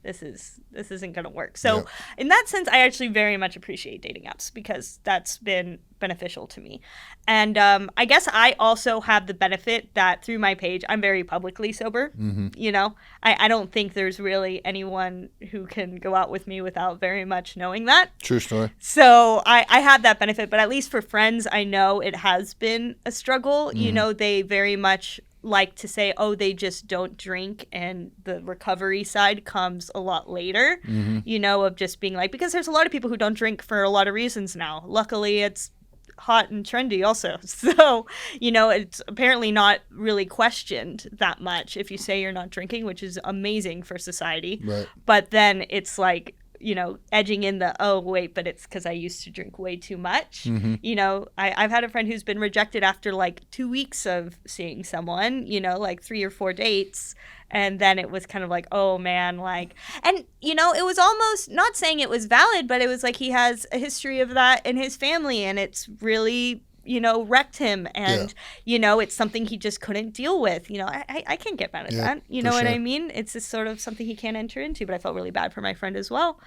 this isn't going to work. So in that sense, I actually very much appreciate dating apps because that's been beneficial to me. And I guess I also have the benefit that through my page, I'm very publicly sober. You know, I don't think there's really anyone who can go out with me without very much knowing that. True story. So I have that benefit, but at least for friends, I know it has been a struggle. You know, they very much like to say, oh, they just don't drink, and the recovery side comes a lot later, you know, of just being like, because there's a lot of people who don't drink for a lot of reasons now. Luckily, it's hot and trendy also. So, you know, it's apparently not really questioned that much if you say you're not drinking, which is amazing for society. Right. But then it's like, you know, edging in the, oh, wait, but it's because I used to drink way too much. You know, I've had a friend who's been rejected after like 2 weeks of seeing someone, you know, like 3 or 4 dates. And then it was kind of like, oh, man, like, and, you know, it was almost not saying it was valid, but it was like he has a history of that in his family, and it's really, you know, wrecked him, and you know, it's something he just couldn't deal with. You know, I can't get mad at that. You know what I mean? It's just sort of something he can't enter into. But I felt really bad for my friend as well.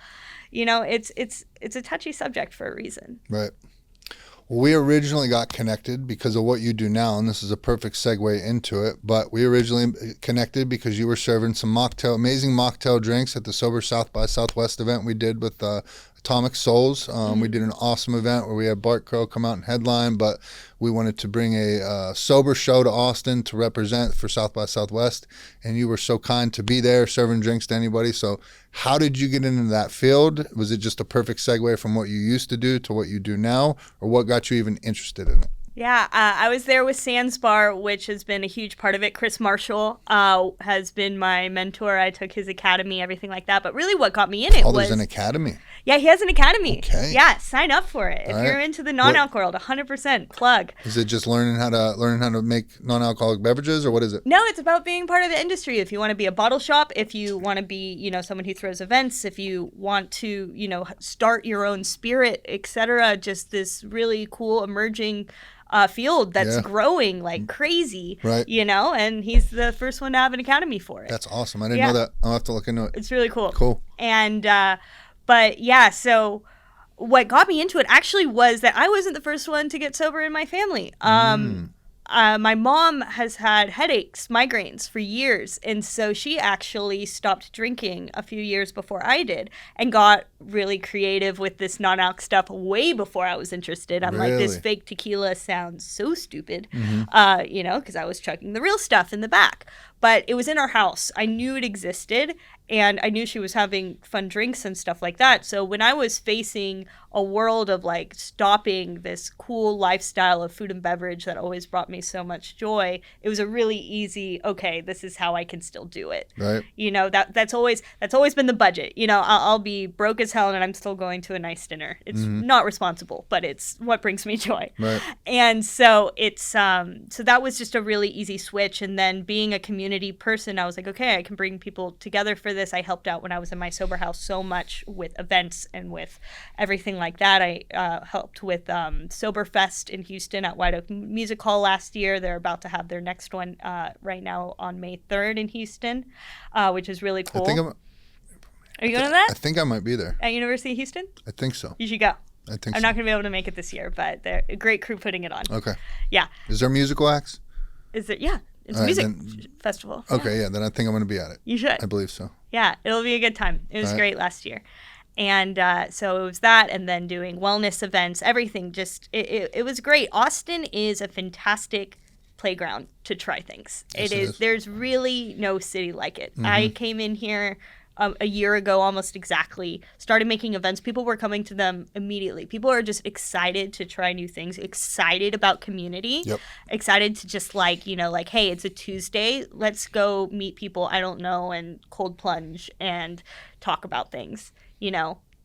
You know, it's a touchy subject for a reason. Right. Well, we originally got connected because of what you do now, and this is a perfect segue into it. But we originally connected because you were serving some amazing mocktail drinks at the Sober South by Southwest event we did with Atomic Souls. We did an awesome event where we had Bart Crow come out and headline, but we wanted to bring a sober show to Austin to represent for South by Southwest, and you were so kind to be there serving drinks to anybody. So how did you get into that field? Was it just a perfect segue from what you used to do to what you do now, or what got you even interested in it? Yeah, I was there with Sands Bar, which has been a huge part of it. Chris Marshall has been my mentor. I took his academy, everything like that. But really what got me in it was... there's an academy? Yeah, he has an academy. Okay. Yeah, sign up for it. If you're into the non-alc world, 100% plug. Is it just learning how to make non-alcoholic beverages, or what is it? No, it's about being part of the industry. If you want to be a bottle shop, if you want to be, you know, someone who throws events, if you want to, you know, start your own spirit, etc., just this really cool emerging field that's growing like crazy, right? You know, and he's the first one to have an academy for it. That's awesome. I didn't know that. I'll have to look into it. It's really cool. Cool. And but yeah, so what got me into it actually was that I wasn't the first one to get sober in my family. My mom has had headaches, migraines for years, and so she actually stopped drinking a few years before I did and got really creative with this non-alc stuff way before I was interested. I'm like, this fake tequila sounds so stupid, you know, because I was chugging the real stuff in the back. But it was in our house. I knew it existed, and I knew she was having fun drinks and stuff like that. So when I was facing a world of like stopping this cool lifestyle of food and beverage that always brought me so much joy, it was a really easy, okay, this is how I can still do it. Right. You know, that's always been the budget. You know, I'll be broke as hell and I'm still going to a nice dinner. It's not responsible, but it's what brings me joy. Right. And so it's so that was just a really easy switch. And then being a community person, I was like, okay, I can bring people together for this. I helped out when I was in my sober house so much with events and with everything like that. I helped with Sober Fest in Houston at White Oak Music Hall last year. They're about to have their next one right now on May 3rd in Houston, which is really cool. Are you going to that? I think I might be there. At University of Houston? I think so. You should go. I think I'm not going to be able to make it this year, but they're a great crew putting it on. Okay. Yeah. Is there musical acts? Is it? Yeah. It's a music festival. Okay, yeah. Then I think I'm going to be at it. You should. I believe so. Yeah, it'll be a good time. It was great last year. And so it was that, and then doing wellness events, everything. Just it was great. Austin is a fantastic playground to try things. Yes, it is. There's really no city like it. I came in here a year ago, almost exactly, started making events. People were coming to them immediately. People are just excited to try new things, excited about community, Yep. excited to just like, like, hey, it's a Tuesday. Let's go meet people I don't know and cold plunge and talk about things,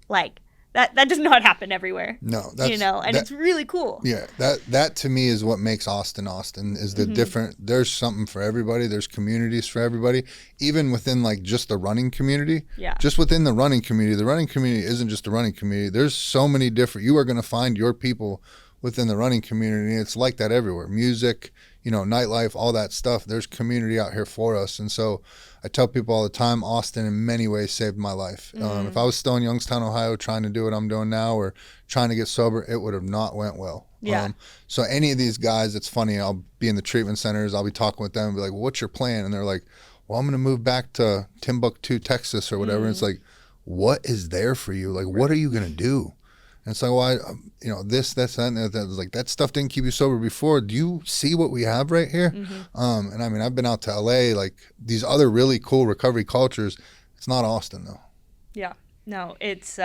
like that does not happen everywhere. No, and it's really cool. Yeah, that to me is what makes Austin is the different. There's something for everybody. There's communities for everybody, even within like just the running community. Yeah. Just within the running community isn't just a running community. There's so many different. You are going to find your people within the running community. And it's like that everywhere. Music, nightlife, all that stuff. There's community out here for us, and so I tell people all the time, Austin in many ways saved my life. If I was still in Youngstown, Ohio, trying to do what I'm doing now or trying to get sober, it would have not went well. Yeah. So any of these guys, it's funny, I'll be in the treatment centers, I'll be talking with them and be like, well, what's your plan? And they're like, well, I'm going to move back to Timbuktu, Texas or whatever. And it's like, what is there for you? Like, what are you going to do? And it's like, well, this, that, and that. It's like, that stuff didn't keep you sober before. Do you see what we have right here? And I mean, I've been out to LA, like these other really cool recovery cultures. It's not Austin though. Yeah. No, it's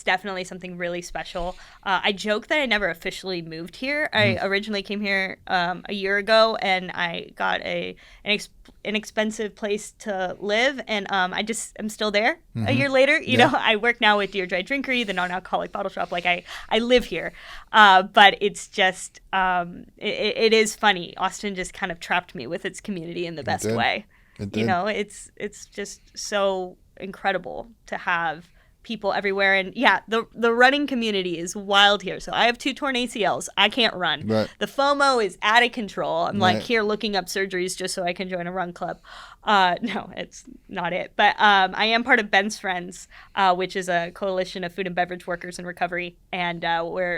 definitely something really special. I joke that I never officially moved here. I originally came here a year ago, and I got an inexpensive place to live, and I'm still there a year later. You know, I work now with Dry Drinkery, the non-alcoholic bottle shop. Like I live here, but it's just it is funny. Austin just kind of trapped me with its community in the best way. It did. It's just so incredible to have people everywhere. And yeah, the running community is wild here. So I have 2 torn ACLs. I can't run. Right. The FOMO is out of control. I'm like here looking up surgeries just so I can join a run club. No, it's not it. But I am part of Ben's Friends, which is a coalition of food and beverage workers in recovery. And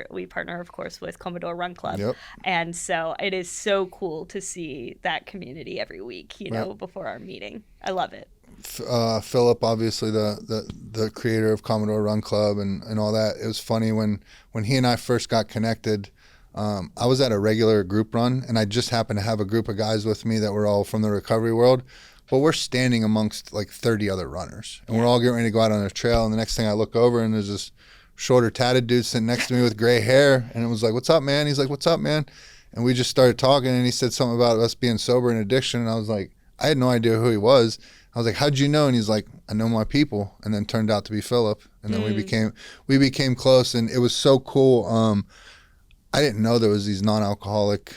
we partner, of course, with Commodore Run Club. Yep. And so it is so cool to see that community every week, before our meeting. I love it. Philip, obviously the creator of Commodore Run Club and all that. It was funny when he and I first got connected. I was at a regular group run, and I just happened to have a group of guys with me that were all from the recovery world. But we're standing amongst like 30 other runners, and we're all getting ready to go out on a trail. And the next thing I look over, and there's this shorter, tatted dude sitting next to me with gray hair, and it was like, "What's up, man?" He's like, "What's up, man?" And we just started talking, and he said something about us being sober and addiction, and I was like, I had no idea who he was. I was like, how'd you know? And he's like, I know my people. And then turned out to be Philip. And then we became close, and it was so cool. I didn't know there was these non-alcoholic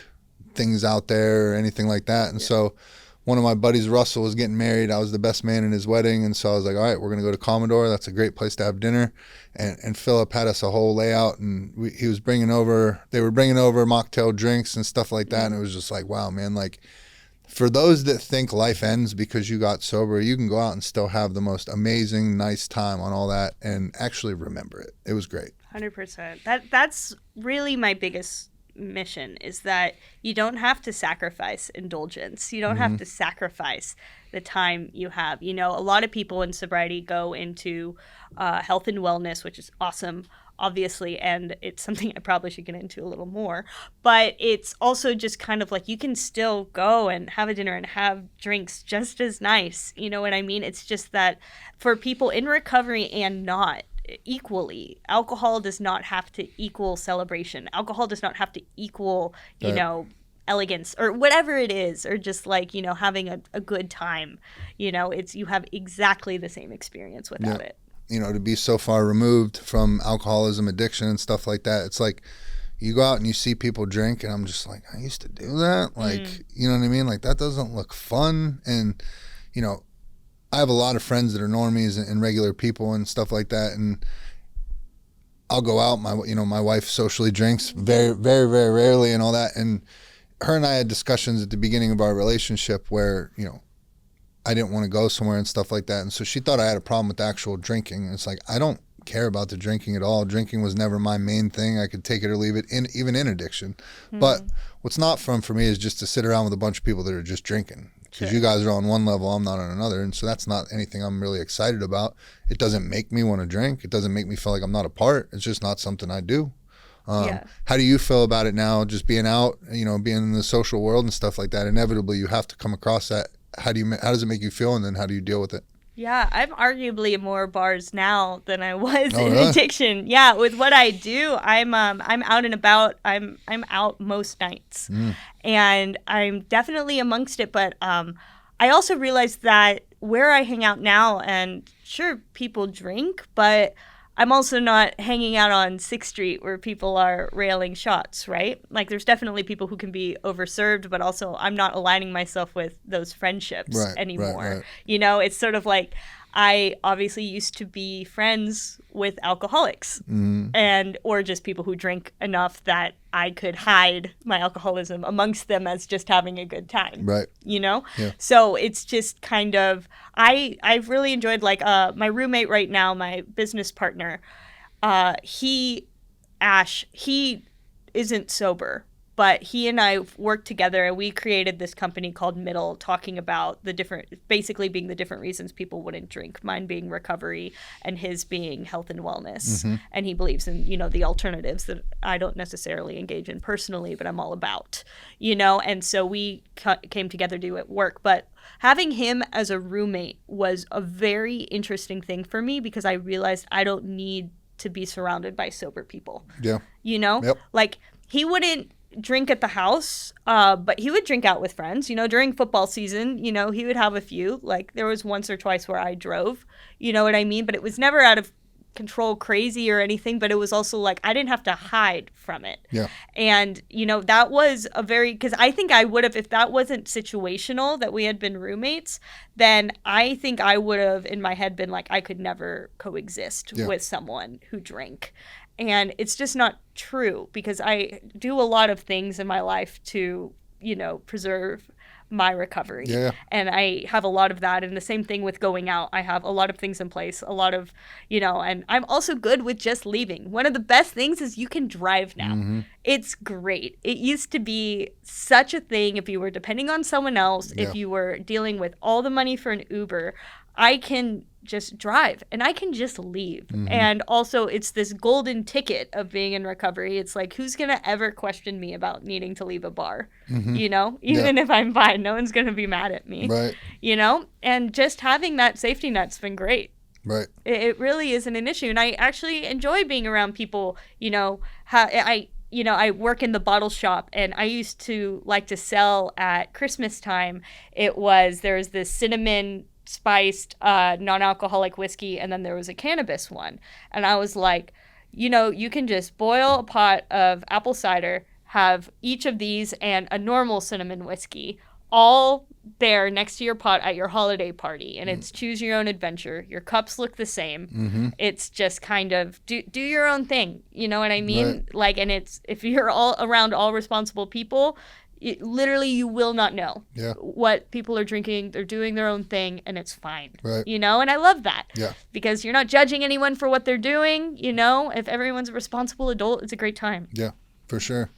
things out there or anything like that. And so one of my buddies, Russell, was getting married. I was the best man in his wedding. And so I was like, all right, we're going to go to Commodore. That's a great place to have dinner. And Philip had us a whole layout, and they were bringing over mocktail drinks and stuff like that. And it was just like, wow, man, like, for those that think life ends because you got sober, you can go out and still have the most amazing, nice time on all that and actually remember it. It was great. 100%. That's really my biggest mission, is that you don't have to sacrifice indulgence. You don't have to sacrifice the time you have. A lot of people in sobriety go into health and wellness, which is awesome, obviously, and it's something I probably should get into a little more, but it's also just kind of like you can still go and have a dinner and have drinks just as nice. You know what I mean? It's just that for people in recovery and not equally, alcohol does not have to equal celebration. Alcohol does not have to equal, elegance or whatever it is, or just like, having a good time. You have exactly the same experience without it. To be so far removed from alcoholism, addiction, and stuff like that. It's like you go out and you see people drink, and I'm just like, I used to do that. Like, you know what I mean? Like, that doesn't look fun. And, I have a lot of friends that are normies and regular people and stuff like that. And I'll go out. My wife socially drinks very, very, very rarely and all that. And her and I had discussions at the beginning of our relationship where, I didn't want to go somewhere and stuff like that. And so she thought I had a problem with the actual drinking. And it's like, I don't care about the drinking at all. Drinking was never my main thing. I could take it or leave it, even in addiction. But what's not fun for me is just to sit around with a bunch of people that are just drinking. Because you guys are on one level, I'm not on another. And so that's not anything I'm really excited about. It doesn't make me want to drink. It doesn't make me feel like I'm not a part. It's just not something I do. How do you feel about it now, just being out, being in the social world and stuff like that? Inevitably, you have to come across that. How does it make you feel, and then how do you deal with it? Yeah, I'm arguably more bars now than I was in really? addiction. Yeah, with what I do, I'm out and about. I'm out most nights, and I'm definitely amongst it. But I also realized that where I hang out now, and sure, people drink, but I'm also not hanging out on 6th Street where people are railing shots, right? Like, there's definitely people who can be overserved, but also I'm not aligning myself with those friendships anymore. Right. You know, it's sort of like I obviously used to be friends with alcoholics and or just people who drink enough that I could hide my alcoholism amongst them as just having a good time. Right. You know? Yeah. So it's just kind of I've really enjoyed like my roommate right now, my business partner, he isn't sober, but he and I worked together and we created this company called Middle, talking about basically being the different reasons people wouldn't drink. Mine being recovery and his being health and wellness. And he believes in, the alternatives that I don't necessarily engage in personally, but I'm all about, and so we came together to do it work. But having him as a roommate was a very interesting thing for me because I realized I don't need to be surrounded by sober people. Yeah. Yep. Like he wouldn't drink at the house, but he would drink out with friends. During football season, he would have a few. Like there was once or twice where I drove, you know what I mean? But it was never out of control crazy or anything, but it was also like I didn't have to hide from it. Yeah. And, that was because I think I would have, if that wasn't situational, that we had been roommates, then I think I would have in my head been like, I could never coexist with someone who drank. And it's just not true because I do a lot of things in my life to, preserve my recovery. Yeah. And I have a lot of that. And the same thing with going out. I have a lot of things in place, a lot of, and I'm also good with just leaving. One of the best things is you can drive now. It's great. It used to be such a thing if you were depending on someone else, if you were dealing with all the money for an Uber. I can just drive and I can just leave. And also it's this golden ticket of being in recovery. It's like, who's going to ever question me about needing to leave a bar? Even if I'm fine, no one's going to be mad at me. Right. And just having that safety net's been great. Right. It really isn't an issue. And I actually enjoy being around people, I work in the bottle shop and I used to like to sell at Christmas time. There's this cinnamon spiced non-alcoholic whiskey, and then there was a cannabis one. And I was like, you can just boil a pot of apple cider, have each of these and a normal cinnamon whiskey all there next to your pot at your holiday party, and it's choose your own adventure. Your cups look the same. It's just kind of do your own thing, you know what I mean? Right. Like, and it's, if you're all around all responsible people, literally you will not know what people are drinking. They're doing their own thing and it's fine. Right. And I love that. Yeah. Because you're not judging anyone for what they're doing. If everyone's a responsible adult, it's a great time. Yeah, for sure.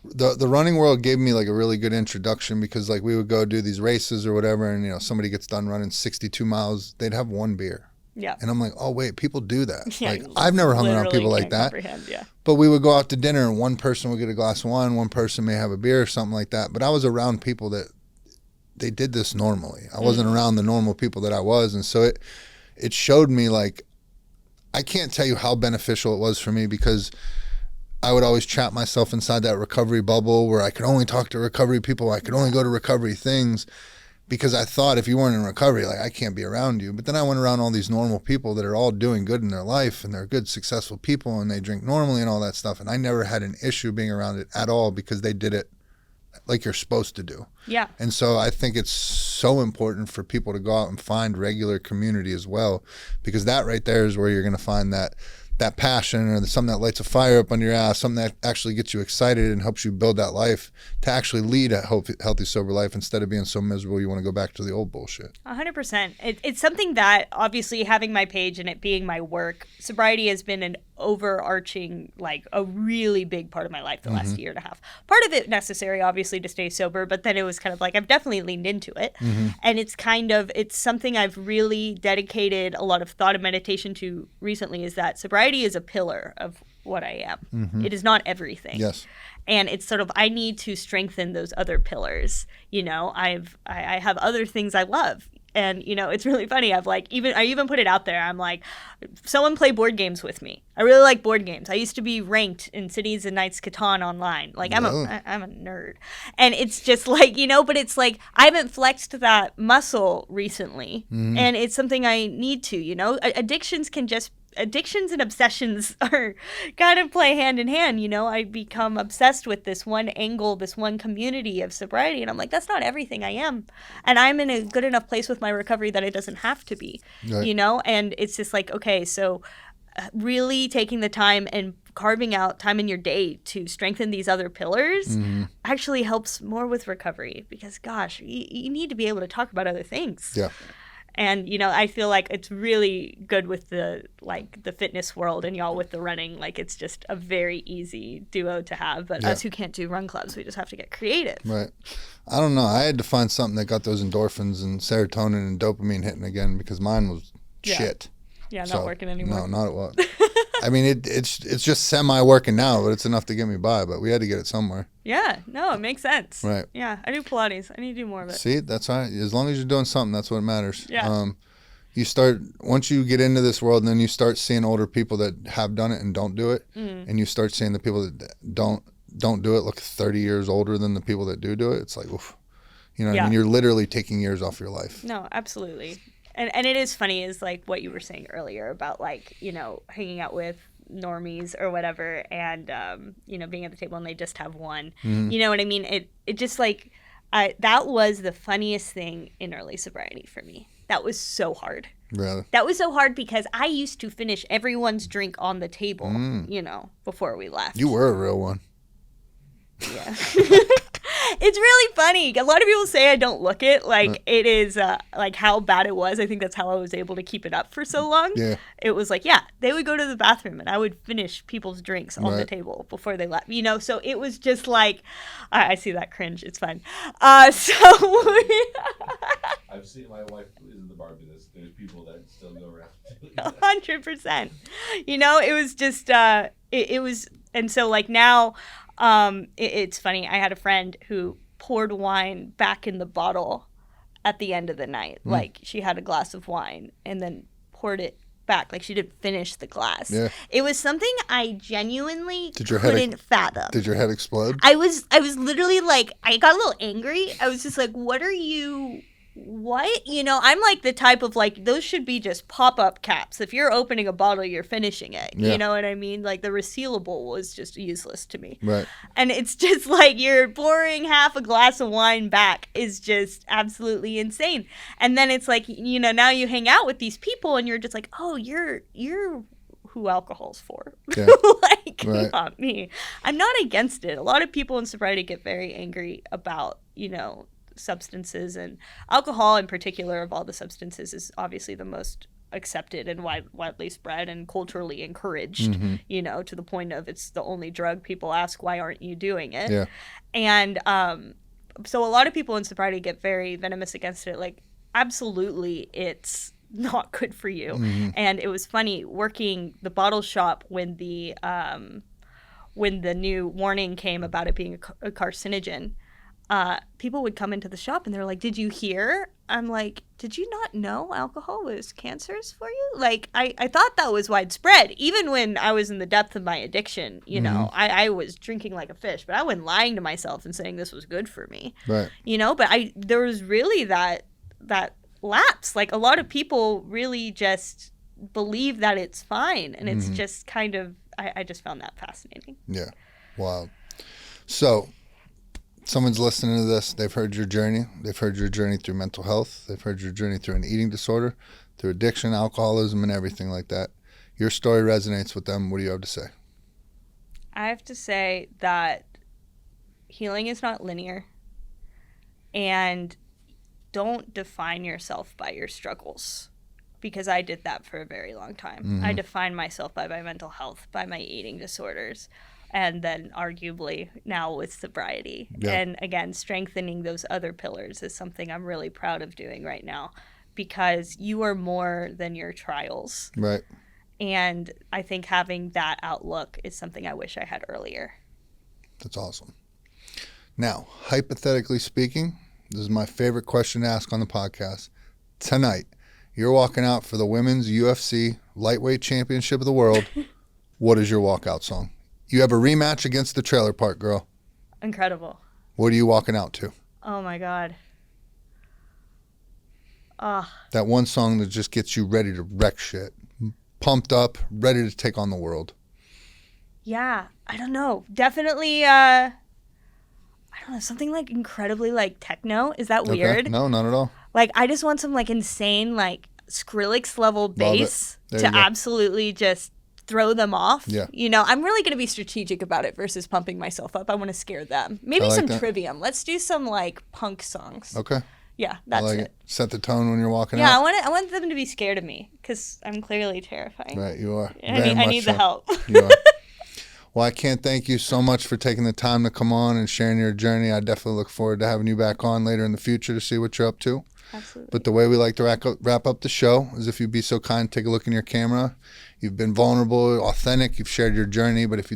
The running world gave me like a really good introduction because like we would go do these races or whatever, and somebody gets done running 62 miles, they'd have one beer. Yeah. And I'm like, oh wait, people do that. Yeah, like I've never hung around people like that. Yeah. But we would go out to dinner and one person would get a glass of wine, one person may have a beer or something like that. But I was around people that they did this normally. I wasn't around the normal people that I was, and so it showed me like I can't tell you how beneficial it was for me because I would always trap myself inside that recovery bubble where I could only talk to recovery people. I could only go to recovery things because I thought if you weren't in recovery, like I can't be around you. But then I went around all these normal people that are all doing good in their life and they're good, successful people and they drink normally and all that stuff. And I never had an issue being around it at all because they did it like you're supposed to do. Yeah. And so I think it's so important for people to go out and find regular community as well, because that right there is where you're going to find that passion or something that lights a fire up under your ass, something that actually gets you excited and helps you build that life to actually lead a healthy, sober life instead of being so miserable you want to go back to the old bullshit. 100%. It's something that obviously having my page and it being my work, sobriety has been an overarching, like a really big part of my life the last year and a half. Part of it necessary, obviously, to stay sober, but then it was kind of like I've definitely leaned into it. And it's something I've really dedicated a lot of thought and meditation to recently, is that sobriety is a pillar of what I am. It is not everything. Yes. And it's sort of, I need to strengthen those other pillars. I have other things I love. And, it's really funny. I even put it out there. I'm like, someone play board games with me. I really like board games. I used to be ranked in Cities and Knights Catan online. Like, I'm a nerd. And it's just like, but it's like, I haven't flexed that muscle recently. Mm-hmm. And it's something I need to, Addictions and obsessions are kind of play hand in hand. I become obsessed with this one angle, this one community of sobriety. And I'm like, that's not everything I am. And I'm in a good enough place with my recovery that it doesn't have to be, right. And it's just like, okay, so really taking the time and carving out time in your day to strengthen these other pillars actually helps more with recovery because, gosh, you need to be able to talk about other things. Yeah. And, I feel like it's really good with the fitness world and y'all with the running. Like, it's just a very easy duo to have. But us who can't do run clubs, we just have to get creative. Right. I don't know. I had to find something that got those endorphins and serotonin and dopamine hitting again because mine was shit. Yeah, not working anymore. No, not at all. I mean, it's just semi-working now, but it's enough to get me by. But we had to get it somewhere. Yeah, no, it makes sense. Right. Yeah, I do Pilates. I need to do more of it. See, that's right. As long as you're doing something, that's what matters. Yeah. Once you get into this world, and then you start seeing older people that have done it and don't do it, and you start seeing the people that don't do it look 30 years older than the people that do it. It's like, oof. I mean, you're literally taking years off your life. No, absolutely. And it is funny is like what you were saying earlier about like, hanging out with normies or whatever and, being at the table and they just have one. Mm-hmm. You know what I mean? It just like, that was the funniest thing in early sobriety for me. That was so hard. Really? That was so hard because I used to finish everyone's drink on the table, before we left. You were a real one. Yeah. It's really funny. A lot of people say I don't look it. Like, it is, like, how bad it was. I think that's how I was able to keep it up for so long. Yeah. It was like, they would go to the bathroom, and I would finish people's drinks on the table before they left. So it was just like, I see that cringe. It's fine. I've seen my wife is in the bar do this. There's people that still go around. 100%. It was just, it was, and so, like, now... it's funny. I had a friend who poured wine back in the bottle at the end of the night. Like, she had a glass of wine and then poured it back. Like, she didn't finish the glass. Yeah. It was something I genuinely couldn't fathom. Did your head explode? I was literally like, I got a little angry. I was just like, what? I'm like the type of like, those should be just pop-up caps. If you're opening a bottle, you're finishing it. Yeah. You know what I mean? Like, the resealable was just useless to me. Right. And it's just like, you're pouring half a glass of wine back is just absolutely insane. And then it's like, now you hang out with these people and you're just like, oh, you're who alcohol's for. Yeah. Like, right. Not me. I'm not against it. A lot of people in sobriety get very angry about, substances, and alcohol in particular of all the substances is obviously the most accepted and widely spread and culturally encouraged, to the point of it's the only drug people ask, why aren't you doing it? Yeah. And so a lot of people in sobriety get very venomous against it. Like, absolutely, it's not good for you. Mm-hmm. And it was funny working the bottle shop when the new warning came about it being a carcinogen. People would come into the shop and they're like, did you hear? I'm like, did you not know alcohol was cancerous for you? Like, I thought that was widespread. Even when I was in the depth of my addiction, I was drinking like a fish, but I wasn't lying to myself and saying this was good for me. Right. But there was really that lapse. Like, a lot of people really just believe that it's fine. And it's just kind of, I just found that fascinating. Yeah. Wow. So, someone's listening to this, they've heard your journey. They've heard your journey through mental health. They've heard your journey through an eating disorder, through addiction, alcoholism, and everything like that. Your story resonates with them. What do you have to say? I have to say that healing is not linear. And don't define yourself by your struggles. Because I did that for a very long time. Mm-hmm. I defined myself by my mental health, by my eating disorders. And then arguably now with sobriety. Yeah. And again, strengthening those other pillars is something I'm really proud of doing right now because you are more than your trials. Right. And I think having that outlook is something I wish I had earlier. That's awesome. Now, hypothetically speaking, this is my favorite question to ask on the podcast. tonight, you're walking out for the women's UFC lightweight championship of the world. What is your walkout song? You have a rematch against the Trailer Park Girl. Incredible. What are you walking out to? Oh my God. That one song that just gets you ready to wreck shit. Pumped up, ready to take on the world. Yeah, I don't know. Definitely, I don't know, something like incredibly like techno. Is that weird? Okay. No, not at all. Like, I just want some like insane like Skrillex level bass There to you go. absolutely just throw them off. Yeah. You know, I'm really going to be strategic about it versus pumping myself up. I want to scare them. Maybe I like some that. Trivium. Let's do some like punk songs. Okay. Yeah, I that's like it. it. Set the tone when you're walking Yeah, out. I want them to be scared of me because I'm clearly terrifying. Right, you are. I Very need much the so. help. You are. Well, I can't thank you so much for taking the time to come on and sharing your journey. I definitely look forward to having you back on later in the future to see what you're up to. Absolutely. But the way we like to wrap up the show is if you'd be so kind, take a look in your camera. You've been vulnerable, authentic. You've shared your journey. But if you throw